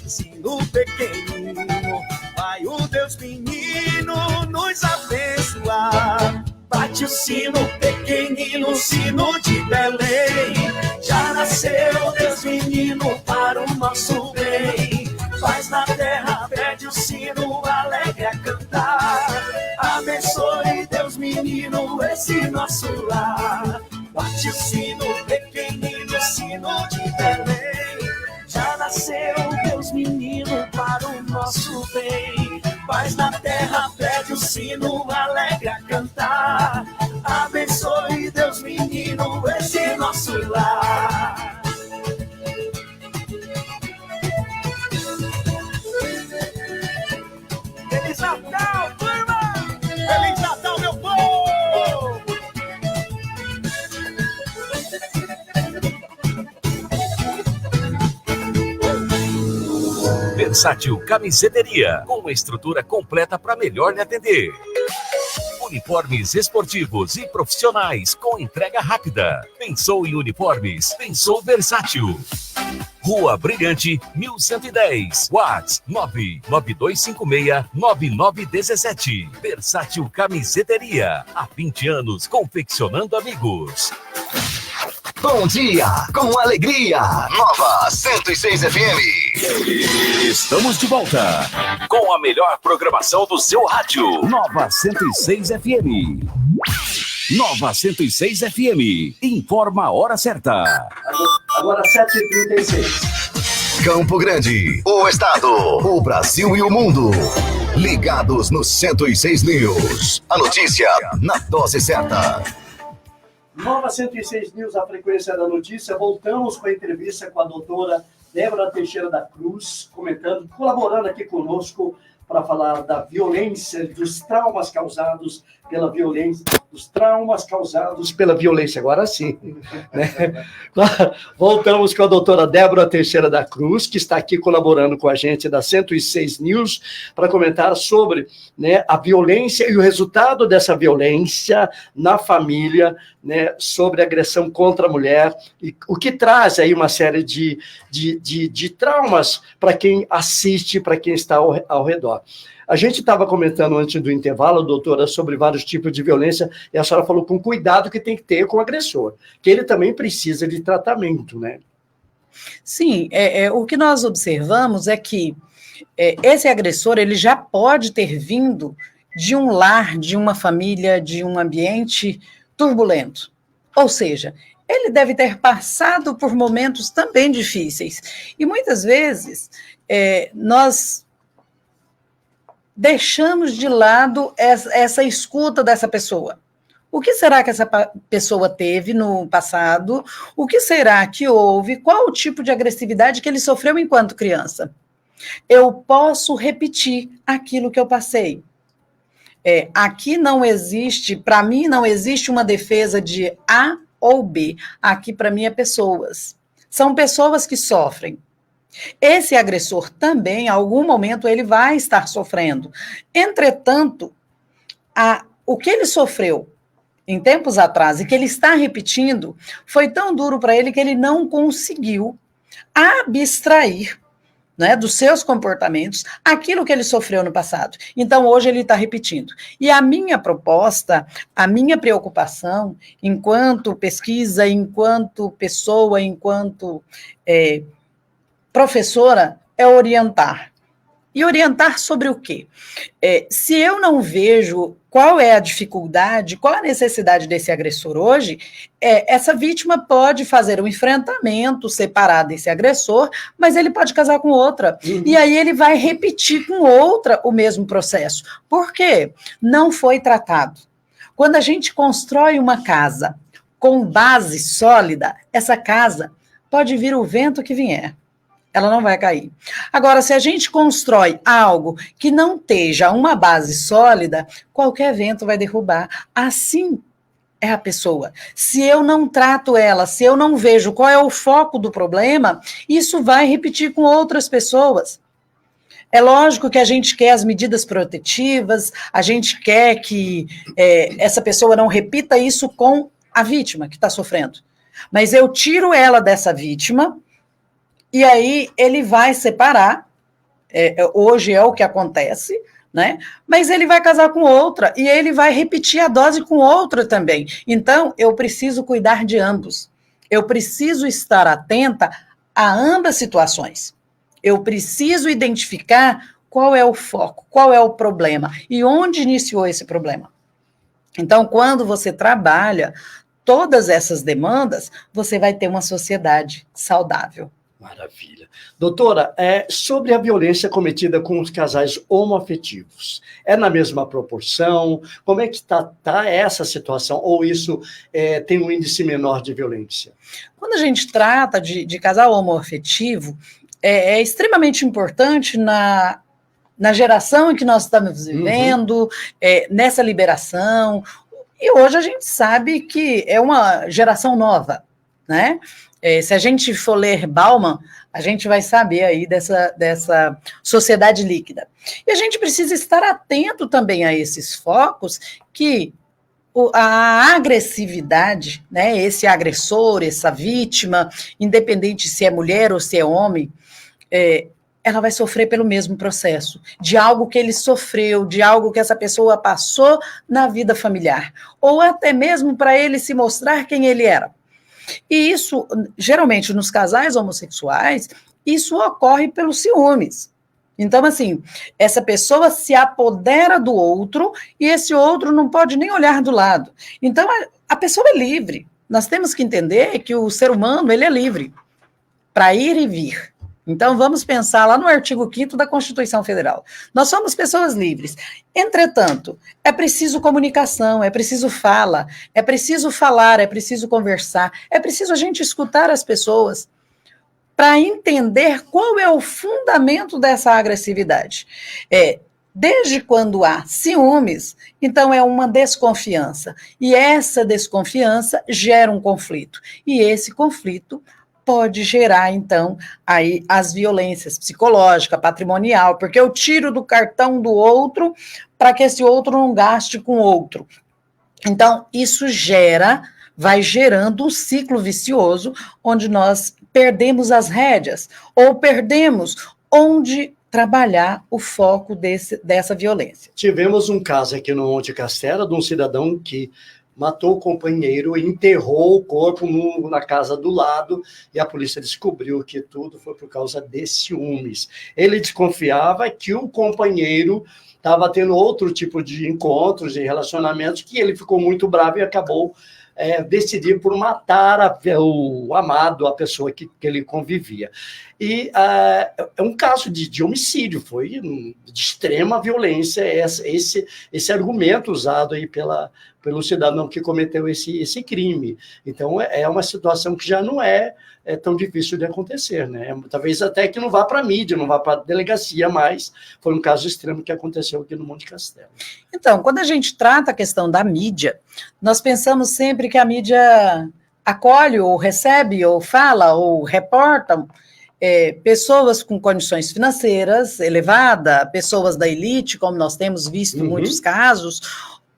sino pequenino, vai o Deus menino nos abençoar. Bate o sino pequenino, sino de Belém. Já nasceu Deus menino para o nosso bem. Paz na terra, pede o sino, alegre a cantar. Abençoe Deus menino, esse nosso lar. Bate o sino pequenino, sino de Belém. Já nasceu Deus menino para o nosso bem. Paz na terra, pede o sino, alegre a cantar. Abençoe Deus menino, esse nosso lar. Feliz Natal, turma! Feliz Natal, meu povo! Versátil Camiseteria, com uma estrutura completa para melhor lhe atender. Uniformes esportivos e profissionais com entrega rápida. Pensou em uniformes? Pensou Versátil. Rua Brilhante, 1110. WhatsApp 99256-9917. Versátil Camiseteria. Há 20 anos confeccionando amigos. Bom dia, com alegria. Nova 106 FM. Estamos de volta com a melhor programação do seu rádio. Nova 106 FM. Nova 106 FM. Informa a hora certa. Agora 7h36. Campo Grande, o estado, o Brasil e o mundo. Ligados no 106 News. A notícia na dose certa. Nova 106 News, a frequência da notícia. Voltamos com a entrevista com a doutora Débora Teixeira da Cruz, colaborando aqui conosco para falar da violência, dos traumas causados pela violência, agora sim. Né? Voltamos com a doutora Débora Teixeira da Cruz, que está aqui colaborando com a gente da 106 News, para comentar sobre, né, a violência e o resultado dessa violência na família, né, sobre agressão contra a mulher, e o que traz aí uma série de traumas para quem assiste, para quem está ao redor. A gente estava comentando antes do intervalo, doutora, sobre vários tipos de violência, e a senhora falou com cuidado que tem que ter com o agressor, que ele também precisa de tratamento, né? Sim, o que nós observamos é que esse agressor, ele já pode ter vindo de um lar, de uma família, de um ambiente turbulento. Ou seja, ele deve ter passado por momentos também difíceis. E muitas vezes, nós deixamos de lado essa escuta dessa pessoa. O que será que essa pessoa teve no passado? O que será que houve? Qual o tipo de agressividade que ele sofreu enquanto criança? Eu posso repetir aquilo que eu passei. Aqui não existe, para mim, não existe uma defesa de A ou B. Aqui, para mim, é pessoas. São pessoas que sofrem. Esse agressor também, em algum momento, ele vai estar sofrendo. Entretanto, o que ele sofreu em tempos atrás e que ele está repetindo foi tão duro para ele que ele não conseguiu abstrair, né, dos seus comportamentos aquilo que ele sofreu no passado. Então, hoje ele está repetindo. E a minha proposta, a minha preocupação, enquanto pesquisa, enquanto pessoa, enquanto professora, é orientar. E orientar sobre o quê? Se eu não vejo qual é a dificuldade, qual a necessidade desse agressor hoje, essa vítima pode fazer um enfrentamento, separar desse agressor, mas ele pode casar com outra. Uhum. E aí ele vai repetir com outra o mesmo processo. Por quê? Não foi tratado. Quando a gente constrói uma casa com base sólida, essa casa pode vir o vento que vier. Ela não vai cair. Agora, se a gente constrói algo que não esteja uma base sólida, qualquer vento vai derrubar. Assim é a pessoa. Se eu não trato ela, se eu não vejo qual é o foco do problema, isso vai repetir com outras pessoas. É lógico que a gente quer as medidas protetivas, a gente quer que essa pessoa não repita isso com a vítima que está sofrendo. Mas eu tiro ela dessa vítima. E aí ele vai separar, hoje é o que acontece, né? Mas ele vai casar com outra e ele vai repetir a dose com outra também. Então, eu preciso cuidar de ambos. Eu preciso estar atenta a ambas situações. Eu preciso identificar qual é o foco, qual é o problema e onde iniciou esse problema. Então, quando você trabalha todas essas demandas, você vai ter uma sociedade saudável. Maravilha. Doutora, sobre a violência cometida com os casais homoafetivos, é na mesma proporção? Como é que está essa situação? Ou isso tem um índice menor de violência? Quando a gente trata de casal homoafetivo, é extremamente importante na geração em que nós estamos vivendo, nessa liberação. E hoje a gente sabe que é uma geração nova, né? Se a gente for ler Bauman, a gente vai saber aí dessa sociedade líquida. E a gente precisa estar atento também a esses focos que a agressividade, né, esse agressor, essa vítima, independente se é mulher ou se é homem, ela vai sofrer pelo mesmo processo, de algo que ele sofreu, de algo que essa pessoa passou na vida familiar, ou até mesmo para ele se mostrar quem ele era. E isso, geralmente, nos casais homossexuais, isso ocorre pelos ciúmes. Então, assim, essa pessoa se apodera do outro e esse outro não pode nem olhar do lado. Então, a pessoa é livre. Nós temos que entender que o ser humano, ele é livre para ir e vir. Então, vamos pensar lá no artigo 5º da Constituição Federal. Nós somos pessoas livres. Entretanto, é preciso comunicação, é preciso fala, é preciso falar, é preciso conversar, é preciso a gente escutar as pessoas para entender qual é o fundamento dessa agressividade. Desde quando há ciúmes, então é uma desconfiança. E essa desconfiança gera um conflito. E esse conflito pode gerar, então, aí as violências psicológica, patrimonial, porque eu tiro do cartão do outro para que esse outro não gaste com outro. Então, isso vai gerando um ciclo vicioso, onde nós perdemos as rédeas, ou perdemos onde trabalhar o foco dessa violência. Tivemos um caso aqui no Monte Castelo, de um cidadão que matou o companheiro e enterrou o corpo na casa do lado, e a polícia descobriu que tudo foi por causa de ciúmes. Ele desconfiava que o companheiro estava tendo outro tipo de encontros e relacionamentos, que ele ficou muito bravo e acabou decidindo por matar o amado, a pessoa que ele convivia. E é um caso de homicídio, foi de extrema violência esse argumento usado aí pelo cidadão que cometeu esse crime. Então, é uma situação que já não é tão difícil de acontecer, né? Talvez até que não vá para a mídia, não vá para a delegacia, mas foi um caso extremo que aconteceu aqui no Monte Castelo. Então, quando a gente trata a questão da mídia, nós pensamos sempre que a mídia acolhe, ou recebe, ou fala, ou reporta pessoas com condições financeiras elevadas, pessoas da elite, como nós temos visto muitos casos,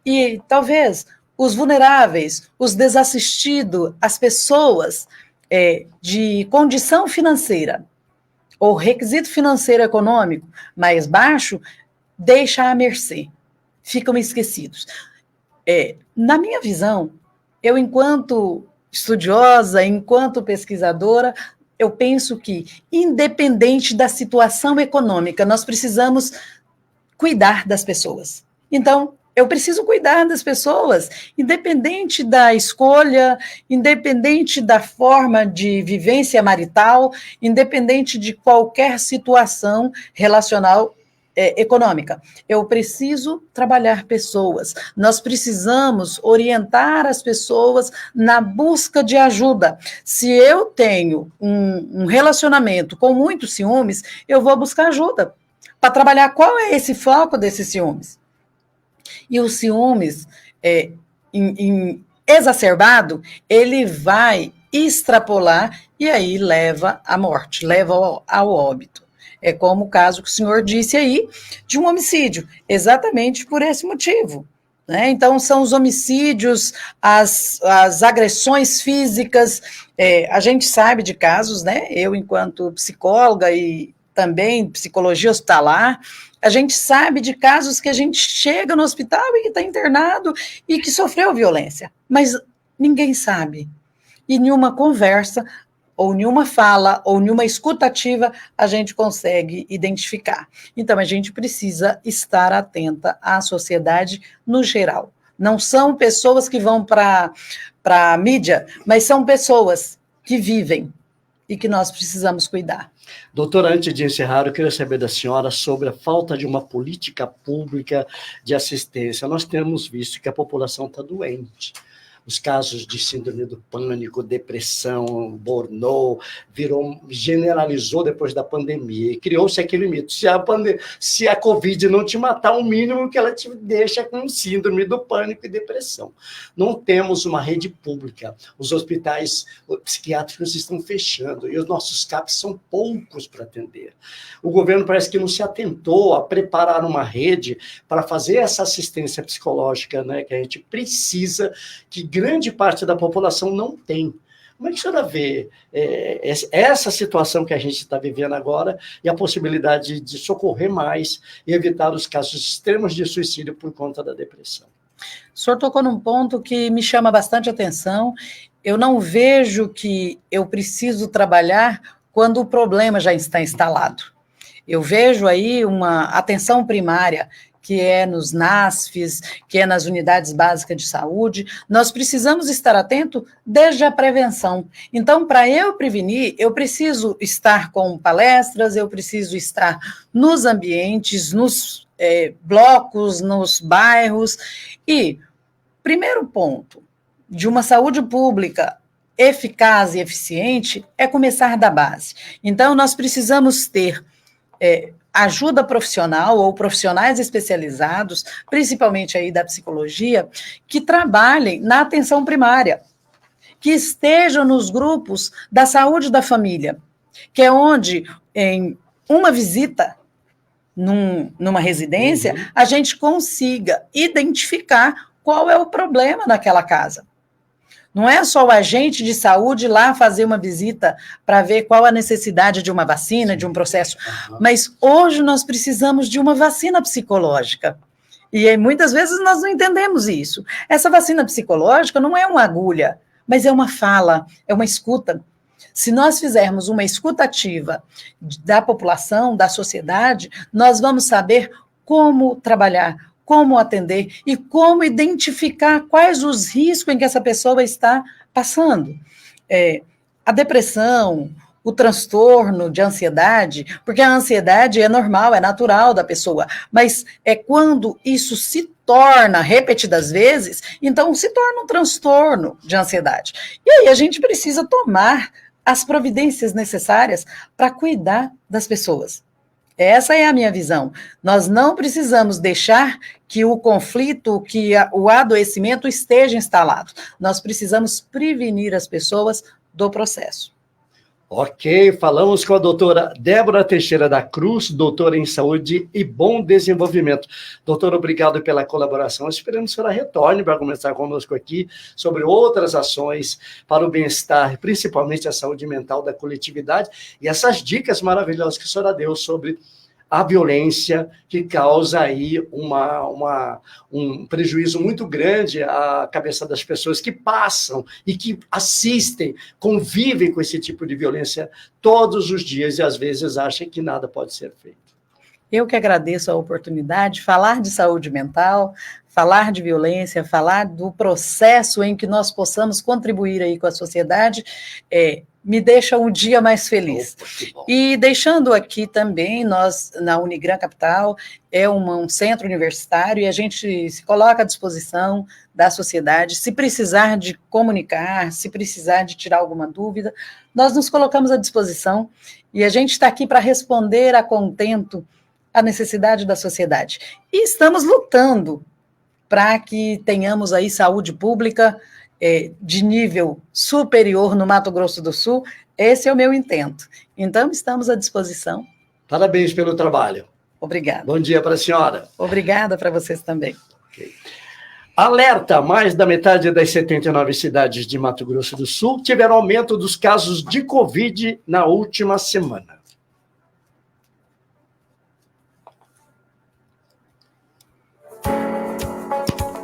e talvez os vulneráveis, os desassistidos, as pessoas de condição financeira ou requisito financeiro econômico mais baixo, deixa à mercê, ficam esquecidos. Na minha visão, eu, enquanto estudiosa, enquanto pesquisadora, eu penso que, independente da situação econômica, nós precisamos cuidar das pessoas. Então, eu preciso cuidar das pessoas, independente da escolha, independente da forma de vivência marital, independente de qualquer situação relacional econômica. Eu preciso trabalhar pessoas. Nós precisamos orientar as pessoas na busca de ajuda. Se eu tenho um relacionamento com muitos ciúmes, eu vou buscar ajuda para trabalhar qual é esse foco desses ciúmes. E o ciúmes exacerbado, ele vai extrapolar e aí leva à morte, leva ao óbito. É como o caso que o senhor disse aí, de um homicídio, exatamente por esse motivo. Né? Então, são os homicídios, as agressões físicas, a gente sabe de casos, né? Eu, enquanto psicóloga e também psicologia hospitalar, a gente sabe de casos que a gente chega no hospital e está internado e que sofreu violência, mas ninguém sabe. E nenhuma conversa, ou nenhuma fala, ou nenhuma escutativa, a gente consegue identificar. Então, a gente precisa estar atenta à sociedade no geral. Não são pessoas que vão para a mídia, mas são pessoas que vivem e que nós precisamos cuidar. Doutora, antes de encerrar, eu queria saber da senhora sobre a falta de uma política pública de assistência. Nós temos visto que a população está doente. os casos de síndrome do pânico, depressão, burnout, generalizou depois da pandemia, e criou-se aquele mito, se a Covid não te matar, o mínimo que ela te deixa com síndrome do pânico e depressão. Não temos uma rede pública, os hospitais psiquiátricos estão fechando, e os nossos CAPs são poucos para atender. O governo parece que não se atentou a preparar uma rede para fazer essa assistência psicológica, né, que a gente precisa, que grande parte da população não tem. Como é que a senhora vê essa situação que a gente está vivendo agora e a possibilidade de socorrer mais e evitar os casos extremos de suicídio por conta da depressão? O senhor tocou num ponto que me chama bastante atenção. Eu não vejo que eu preciso trabalhar quando o problema já está instalado. Eu vejo aí uma atenção primária, que é nos NASFs, que é nas unidades básicas de saúde. Nós precisamos estar atento desde a prevenção. Então, para eu prevenir, eu preciso estar com palestras, eu preciso estar nos ambientes, nos blocos, nos bairros. E, primeiro ponto, de uma saúde pública eficaz e eficiente, é começar da base. Então, nós precisamos ter ajuda profissional ou profissionais especializados, principalmente aí da psicologia, que trabalhem na atenção primária, que estejam nos grupos da saúde da família, que é onde, em uma visita numa residência, a gente consiga identificar qual é o problema naquela casa. Não é só o agente de saúde lá fazer uma visita para ver qual a necessidade de uma vacina, de um processo. Mas hoje nós precisamos de uma vacina psicológica. E muitas vezes nós não entendemos isso. Essa vacina psicológica não é uma agulha, mas é uma fala, é uma escuta. Se nós fizermos uma escuta ativa da população, da sociedade, nós vamos saber como trabalhar, como atender e como identificar quais os riscos em que essa pessoa está passando. A depressão, o transtorno de ansiedade, porque a ansiedade é normal, é natural da pessoa, mas é quando isso se torna repetidas vezes, então se torna um transtorno de ansiedade. E aí a gente precisa tomar as providências necessárias para cuidar das pessoas. Essa é a minha visão. Nós não precisamos deixar que o conflito, que o adoecimento esteja instalado. Nós precisamos prevenir as pessoas do processo. Ok, falamos com a doutora Débora Teixeira da Cruz, doutora em Saúde e Bom Desenvolvimento. Doutora, obrigado pela colaboração. Esperamos que ela retorne para conversar conosco aqui sobre outras ações para o bem-estar, principalmente a saúde mental da coletividade, e essas dicas maravilhosas que a senhora deu sobre a violência, que causa aí um prejuízo muito grande à cabeça das pessoas que passam e que assistem, convivem com esse tipo de violência todos os dias e às vezes acham que nada pode ser feito. Eu que agradeço a oportunidade, falar de saúde mental, falar de violência, falar do processo em que nós possamos contribuir aí com a sociedade, me deixa um dia mais feliz. E deixando aqui também, nós, na Unigran Capital, é um centro universitário e a gente se coloca à disposição da sociedade. Se precisar de comunicar, se precisar de tirar alguma dúvida, nós nos colocamos à disposição e a gente está aqui para responder a contento a necessidade da sociedade. E estamos lutando para que tenhamos aí saúde pública de nível superior no Mato Grosso do Sul. Esse é o meu intento. Então, estamos à disposição. Parabéns pelo trabalho. Obrigada. Bom dia para a senhora. Obrigada para vocês também. Okay. Alerta, mais da metade das 79 cidades de Mato Grosso do Sul tiveram aumento dos casos de Covid na última semana.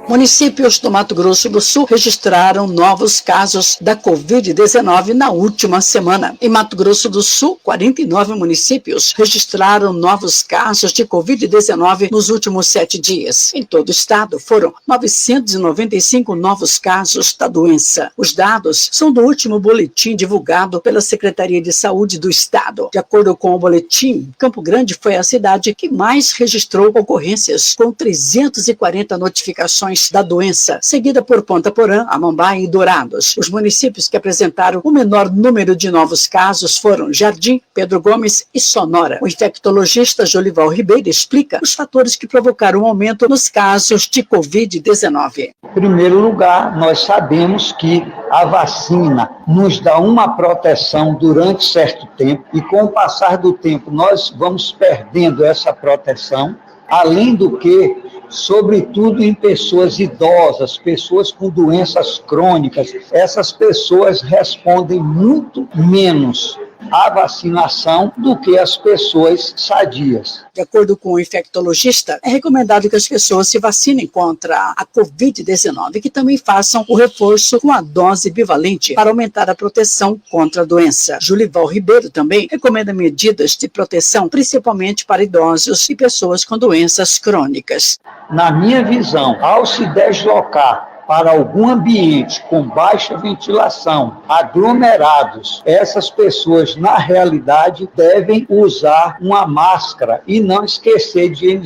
Municípios do Mato Grosso do Sul registraram novos casos da Covid-19 na última semana. Em Mato Grosso do Sul, 49 municípios registraram novos casos de Covid-19 nos últimos 7 dias. Em todo o estado, foram 995 novos casos da doença. Os dados são do último boletim divulgado pela Secretaria de Saúde do Estado. De acordo com o boletim, Campo Grande foi a cidade que mais registrou ocorrências, com 340 notificações regiões da doença, seguida por Ponta Porã, Amambá e Dourados. Os municípios que apresentaram o menor número de novos casos foram Jardim, Pedro Gomes e Sonora. O infectologista Jolival Ribeiro explica os fatores que provocaram um aumento nos casos de Covid-19. Em primeiro lugar, nós sabemos que a vacina nos dá uma proteção durante certo tempo e com o passar do tempo nós vamos perdendo essa proteção, além do que, sobretudo em pessoas idosas, pessoas com doenças crônicas, essas pessoas respondem muito menos à vacinação do que as pessoas sadias. De acordo com o infectologista, é recomendado que as pessoas se vacinem contra a Covid-19 e que também façam o reforço com a dose bivalente para aumentar a proteção contra a doença. Jolival Ribeiro também recomenda medidas de proteção, principalmente para idosos e pessoas com doenças crônicas. Na minha visão, ao se deslocar para algum ambiente com baixa ventilação, aglomerados, essas pessoas, na realidade, devem usar uma máscara e não esquecer de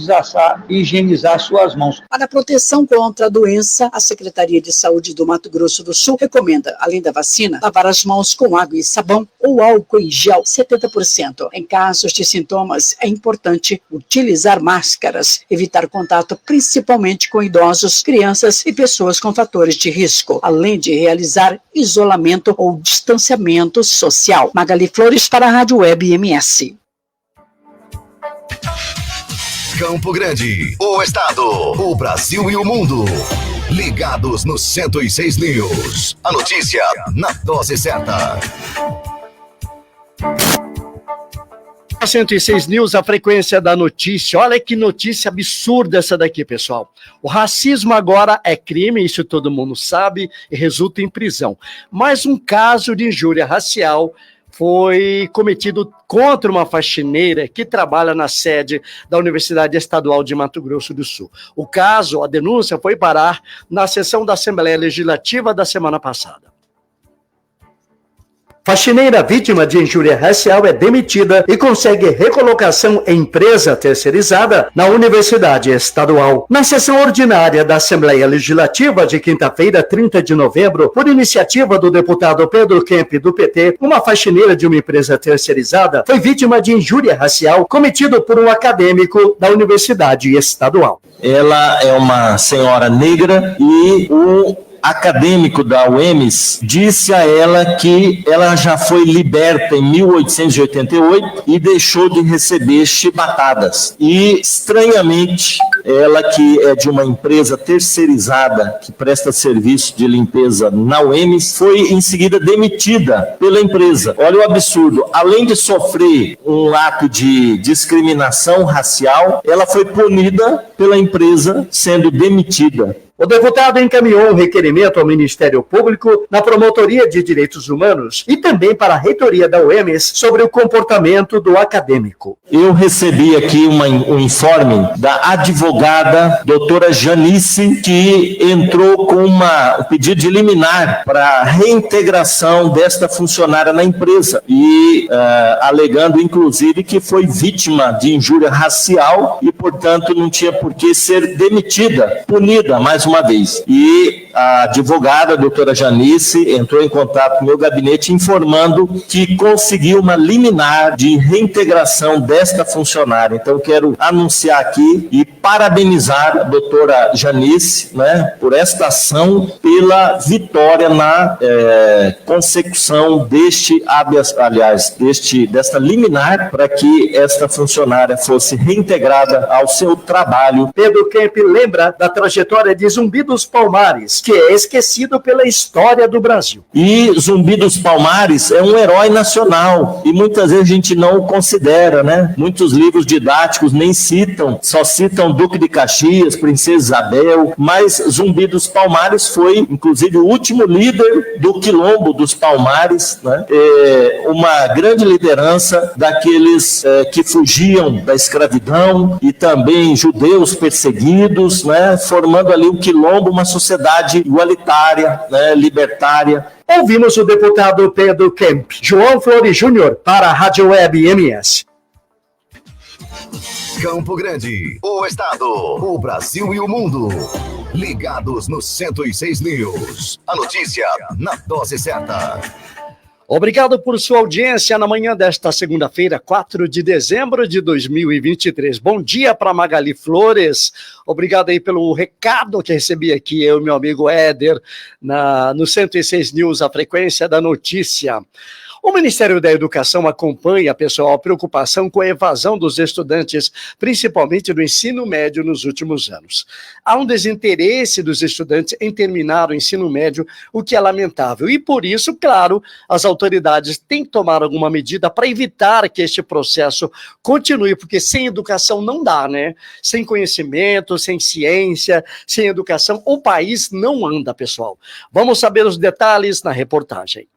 higienizar suas mãos. Para a proteção contra a doença, a Secretaria de Saúde do Mato Grosso do Sul recomenda, além da vacina, lavar as mãos com água e sabão ou álcool em gel 70%. Em casos de sintomas, é importante utilizar máscaras, evitar contato principalmente com idosos, crianças e pessoas com fatores de risco, além de realizar isolamento ou distanciamento social. Magali Flores para a Rádio Web MS. Campo Grande, o estado, o Brasil e o mundo. Ligados no 106 News. A notícia na dose certa. 106 News, a frequência da notícia. Olha que notícia absurda essa daqui, pessoal. O racismo agora é crime, isso todo mundo sabe, e resulta em prisão. Mas um caso de injúria racial foi cometido contra uma faxineira que trabalha na sede da Universidade Estadual de Mato Grosso do Sul. O caso, a denúncia, foi parar na sessão da Assembleia Legislativa da semana passada. Faxineira vítima de injúria racial é demitida e consegue recolocação em empresa terceirizada na Universidade Estadual. Na sessão ordinária da Assembleia Legislativa de quinta-feira, 30 de novembro, por iniciativa do deputado Pedro Kemp, do PT, uma faxineira de uma empresa terceirizada foi vítima de injúria racial cometido por um acadêmico da Universidade Estadual. Ela é uma senhora negra e o acadêmico da UEMS disse a ela que ela já foi liberta em 1888 e deixou de receber chibatadas. E, estranhamente, ela que é de uma empresa terceirizada que presta serviço de limpeza na UEMS, foi em seguida demitida pela empresa. Olha o absurdo, além de sofrer um ato de discriminação racial, ela foi punida pela empresa sendo demitida. O deputado encaminhou um requerimento ao Ministério Público, na Promotoria de Direitos Humanos e também para a reitoria da UEMS sobre o comportamento do acadêmico. Eu recebi aqui um informe da advogada doutora Janice, que entrou com um pedido de liminar para a reintegração desta funcionária na empresa e alegando, inclusive, que foi vítima de injúria racial e, portanto, não tinha por que ser demitida, punida mais uma vez. E a advogada, a doutora Janice, entrou em contato com o meu gabinete informando que conseguiu uma liminar de reintegração desta funcionária. Então, eu quero anunciar aqui e parabenizar a doutora Janice, né, por esta ação, pela vitória na consecução deste habeas, aliás, desta liminar, para que esta funcionária fosse reintegrada ao seu trabalho. Pedro Kemp lembra da trajetória de Zumbi dos Palmares, que é esquecido pela história do Brasil. E Zumbi dos Palmares é um herói nacional e muitas vezes a gente não o considera, né? Muitos livros didáticos nem citam, só citam Duque de Caxias, Princesa Isabel, mas Zumbi dos Palmares foi, inclusive, o último líder do Quilombo dos Palmares, né? Uma grande liderança daqueles que fugiam da escravidão e também judeus perseguidos, né? Formando ali o Quilombo, uma sociedade igualitária, né, libertária. Ouvimos o deputado Pedro Kemp. João Flores Júnior para a Rádio Web MS. Campo Grande, o estado, o Brasil e o mundo. Ligados no 106 News. A notícia na dose certa. Obrigado por sua audiência na manhã desta segunda-feira, 4 de dezembro de 2023. Bom dia para Magali Flores. Obrigado aí pelo recado que recebi aqui, eu e meu amigo Éder, no 106 News, a frequência da notícia. O Ministério da Educação acompanha, pessoal, a preocupação com a evasão dos estudantes, principalmente do ensino médio nos últimos anos. Há um desinteresse dos estudantes em terminar o ensino médio, o que é lamentável. E por isso, claro, as autoridades têm que tomar alguma medida para evitar que este processo continue, porque sem educação não dá, né? Sem conhecimento, sem ciência, sem educação, o país não anda, pessoal. Vamos saber os detalhes na reportagem.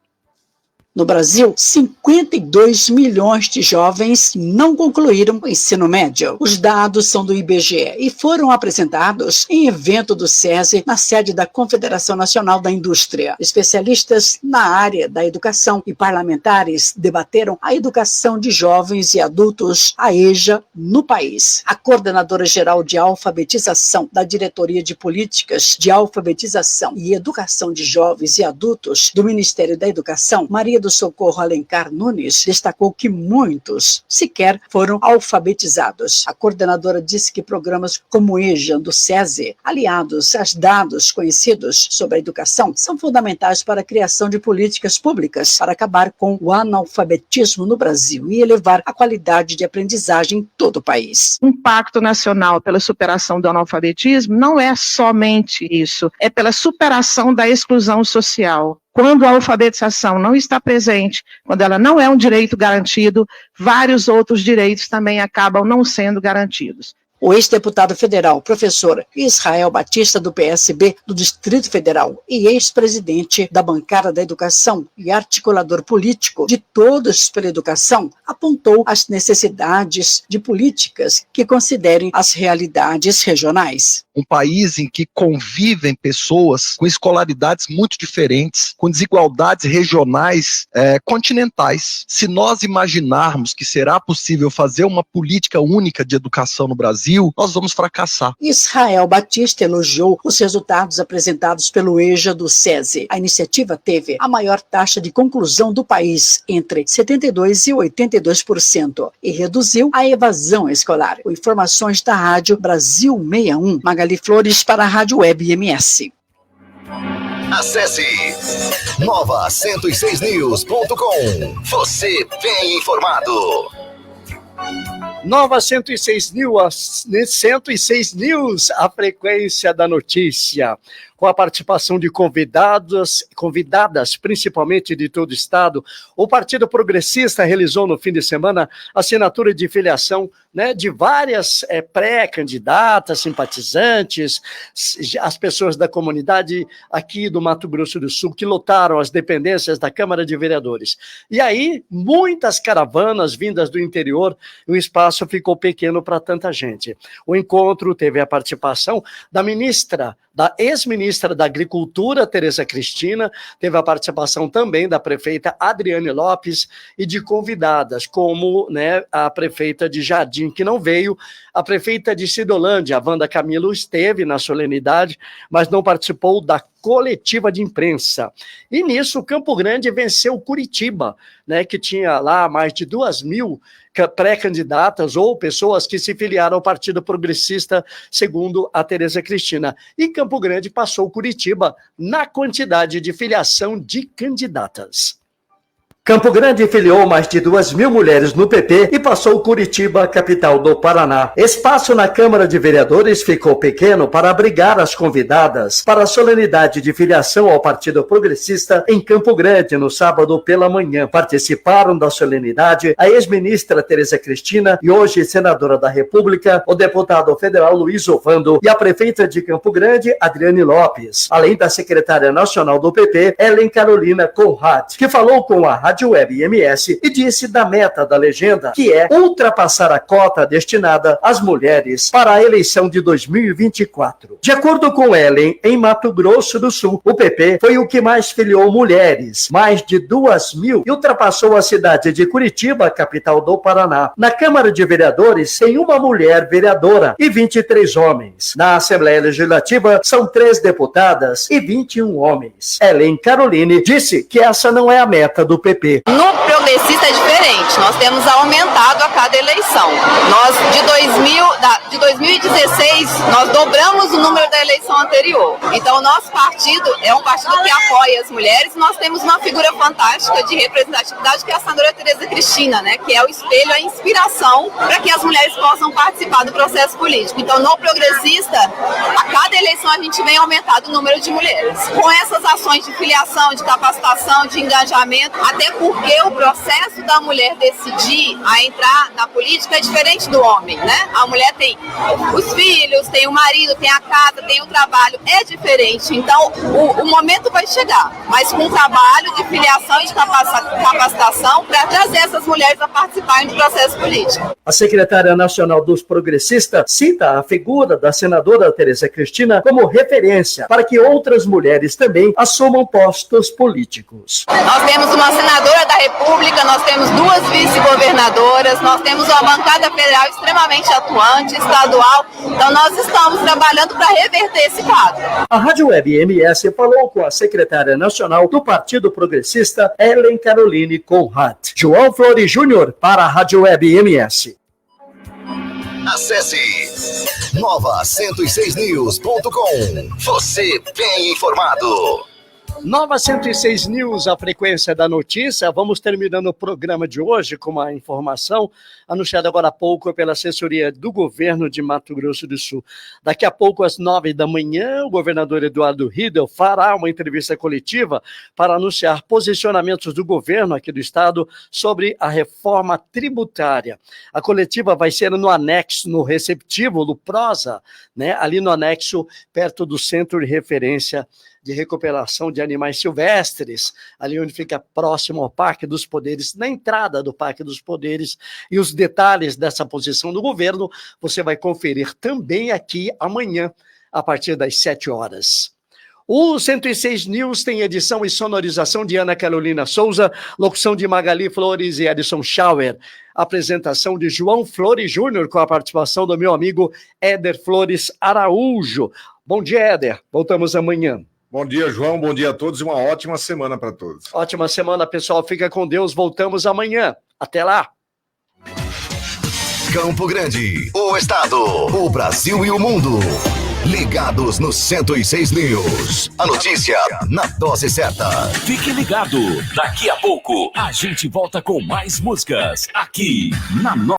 No Brasil, 52 milhões de jovens não concluíram o ensino médio. Os dados são do IBGE e foram apresentados em evento do SESI na sede da Confederação Nacional da Indústria. Especialistas na área da educação e parlamentares debateram a educação de jovens e adultos, a EJA, no país. A coordenadora-geral de alfabetização da Diretoria de Políticas de Alfabetização e Educação de Jovens e Adultos do Ministério da Educação, Maria do Socorro Alencar Nunes, destacou que muitos sequer foram alfabetizados. A coordenadora disse que programas como o EJA do SESI, aliados aos dados conhecidos sobre a educação, são fundamentais para a criação de políticas públicas para acabar com o analfabetismo no Brasil e elevar a qualidade de aprendizagem em todo o país. Um pacto nacional pela superação do analfabetismo não é somente isso, é pela superação da exclusão social. Quando a alfabetização não está presente, quando ela não é um direito garantido, vários outros direitos também acabam não sendo garantidos. O ex-deputado federal, professor Israel Batista, do PSB do Distrito Federal e ex-presidente da Bancada da Educação e articulador político de Todos pela Educação, apontou as necessidades de políticas que considerem as realidades regionais. Um país em que convivem pessoas com escolaridades muito diferentes, com desigualdades regionais continentais. Se nós imaginarmos que será possível fazer uma política única de educação no Brasil, nós vamos fracassar. Israel Batista elogiou os resultados apresentados pelo EJA do SESI. A iniciativa teve a maior taxa de conclusão do país, entre 72% e 82%, e reduziu a evasão escolar. Com informações da Rádio Brasil 61, Magali Flores para a Rádio Web MS. Acesse nova106news.com. Você bem informado. Nova 106 News, a frequência da notícia. Com a participação de convidadas, principalmente de todo o estado, o Partido Progressista realizou no fim de semana a assinatura de filiação, né, de várias pré-candidatas, simpatizantes, as pessoas da comunidade aqui do Mato Grosso do Sul, que lotaram as dependências da Câmara de Vereadores. E aí, muitas caravanas vindas do interior, e o espaço ficou pequeno para tanta gente. O encontro teve a participação da ex-ministra da Agricultura, Tereza Cristina, teve a participação também da prefeita Adriane Lopes e de convidadas, como, né, a prefeita de Jardim, que não veio, a prefeita de Cidolândia, a Wanda Camilo, esteve na solenidade, mas não participou da coletiva de imprensa. E nisso, o Campo Grande venceu Curitiba, né, que tinha lá mais de 2.000 pré-candidatas ou pessoas que se filiaram ao Partido Progressista, segundo a Tereza Cristina. E Campo Grande passou Curitiba na quantidade de filiação de candidatas. Campo Grande filiou mais de 2.000 mulheres no PP e passou Curitiba, capital do Paraná. Espaço na Câmara de Vereadores ficou pequeno para abrigar as convidadas para a solenidade de filiação ao Partido Progressista em Campo Grande, no sábado pela manhã. Participaram da solenidade a ex-ministra Tereza Cristina e hoje senadora da República, o deputado federal Luiz Ovando e a prefeita de Campo Grande, Adriane Lopes, além da secretária nacional do PP, Helen Carolina Conrad, que falou com a Rádio Rádio Web MS e disse da meta da legenda, que é ultrapassar a cota destinada às mulheres para a eleição de 2024. De acordo com Ellen, em Mato Grosso do Sul, o PP foi o que mais filiou mulheres, mais de 2.000, e ultrapassou a cidade de Curitiba, capital do Paraná. Na Câmara de Vereadores, tem uma mulher vereadora e 23 homens. Na Assembleia Legislativa, são 3 deputadas e 21 homens. Ellen Caroline disse que essa não é a meta do PP. No progressista é diferente, nós temos aumentado a cada eleição. Nós, de 2016, nós dobramos o número da eleição anterior. Então, o nosso partido é um partido que apoia as mulheres. Nós temos uma figura fantástica de representatividade, que é a senadora Tereza Cristina, né, que é o espelho, a inspiração para que as mulheres possam participar do processo político. Então, no progressista, a cada eleição a gente vem aumentando o número de mulheres. Com essas ações de filiação, de capacitação, de engajamento, até porque o processo da mulher decidir a entrar na política é diferente do homem, né? A mulher tem os filhos, tem o marido, tem a casa, tem o trabalho, é diferente. Então, o momento vai chegar, mas com trabalho de filiação e de capacitação para trazer essas mulheres a participarem do processo político. A secretária nacional dos progressistas cita a figura da senadora Tereza Cristina como referência para que outras mulheres também assumam postos políticos. Nós temos uma senadora da República, nós temos 2 vice-governadoras, nós temos uma bancada federal extremamente atuante, estadual, então nós estamos trabalhando para reverter esse quadro. A Rádio Web MS falou com a secretária nacional do Partido Progressista, Ellen Caroline Conrad. João Flores Júnior para a Rádio Web MS. Acesse nova106news.com. Você bem informado. Nova 106 News, a frequência da notícia. Vamos terminando o programa de hoje com uma informação anunciada agora há pouco pela assessoria do governo de Mato Grosso do Sul. Daqui a pouco, às 9 da manhã, o governador Eduardo Riedel fará uma entrevista coletiva para anunciar posicionamentos do governo aqui do estado sobre a reforma tributária. A coletiva vai ser no anexo, no receptivo do Prosa, né? Ali no anexo, perto do Centro de Referência de Recuperação de Animais Silvestres, ali onde fica próximo ao Parque dos Poderes, na entrada do Parque dos Poderes, e os detalhes dessa posição do governo você vai conferir também aqui amanhã, a partir das 7 horas. O 106 News tem edição e sonorização de Ana Carolina Souza, locução de Magali Flores e Edson Schauer, apresentação de João Flores Júnior, com a participação do meu amigo Éder Flores Araújo. Bom dia, Éder. Voltamos amanhã. Bom dia, João. Bom dia a todos e uma ótima semana para todos. Ótima semana, pessoal. Fica com Deus. Voltamos amanhã. Até lá. Campo Grande, o estado, o Brasil e o mundo. Ligados no 106 News. A notícia na dose certa. Fique ligado. Daqui a pouco a gente volta com mais músicas aqui na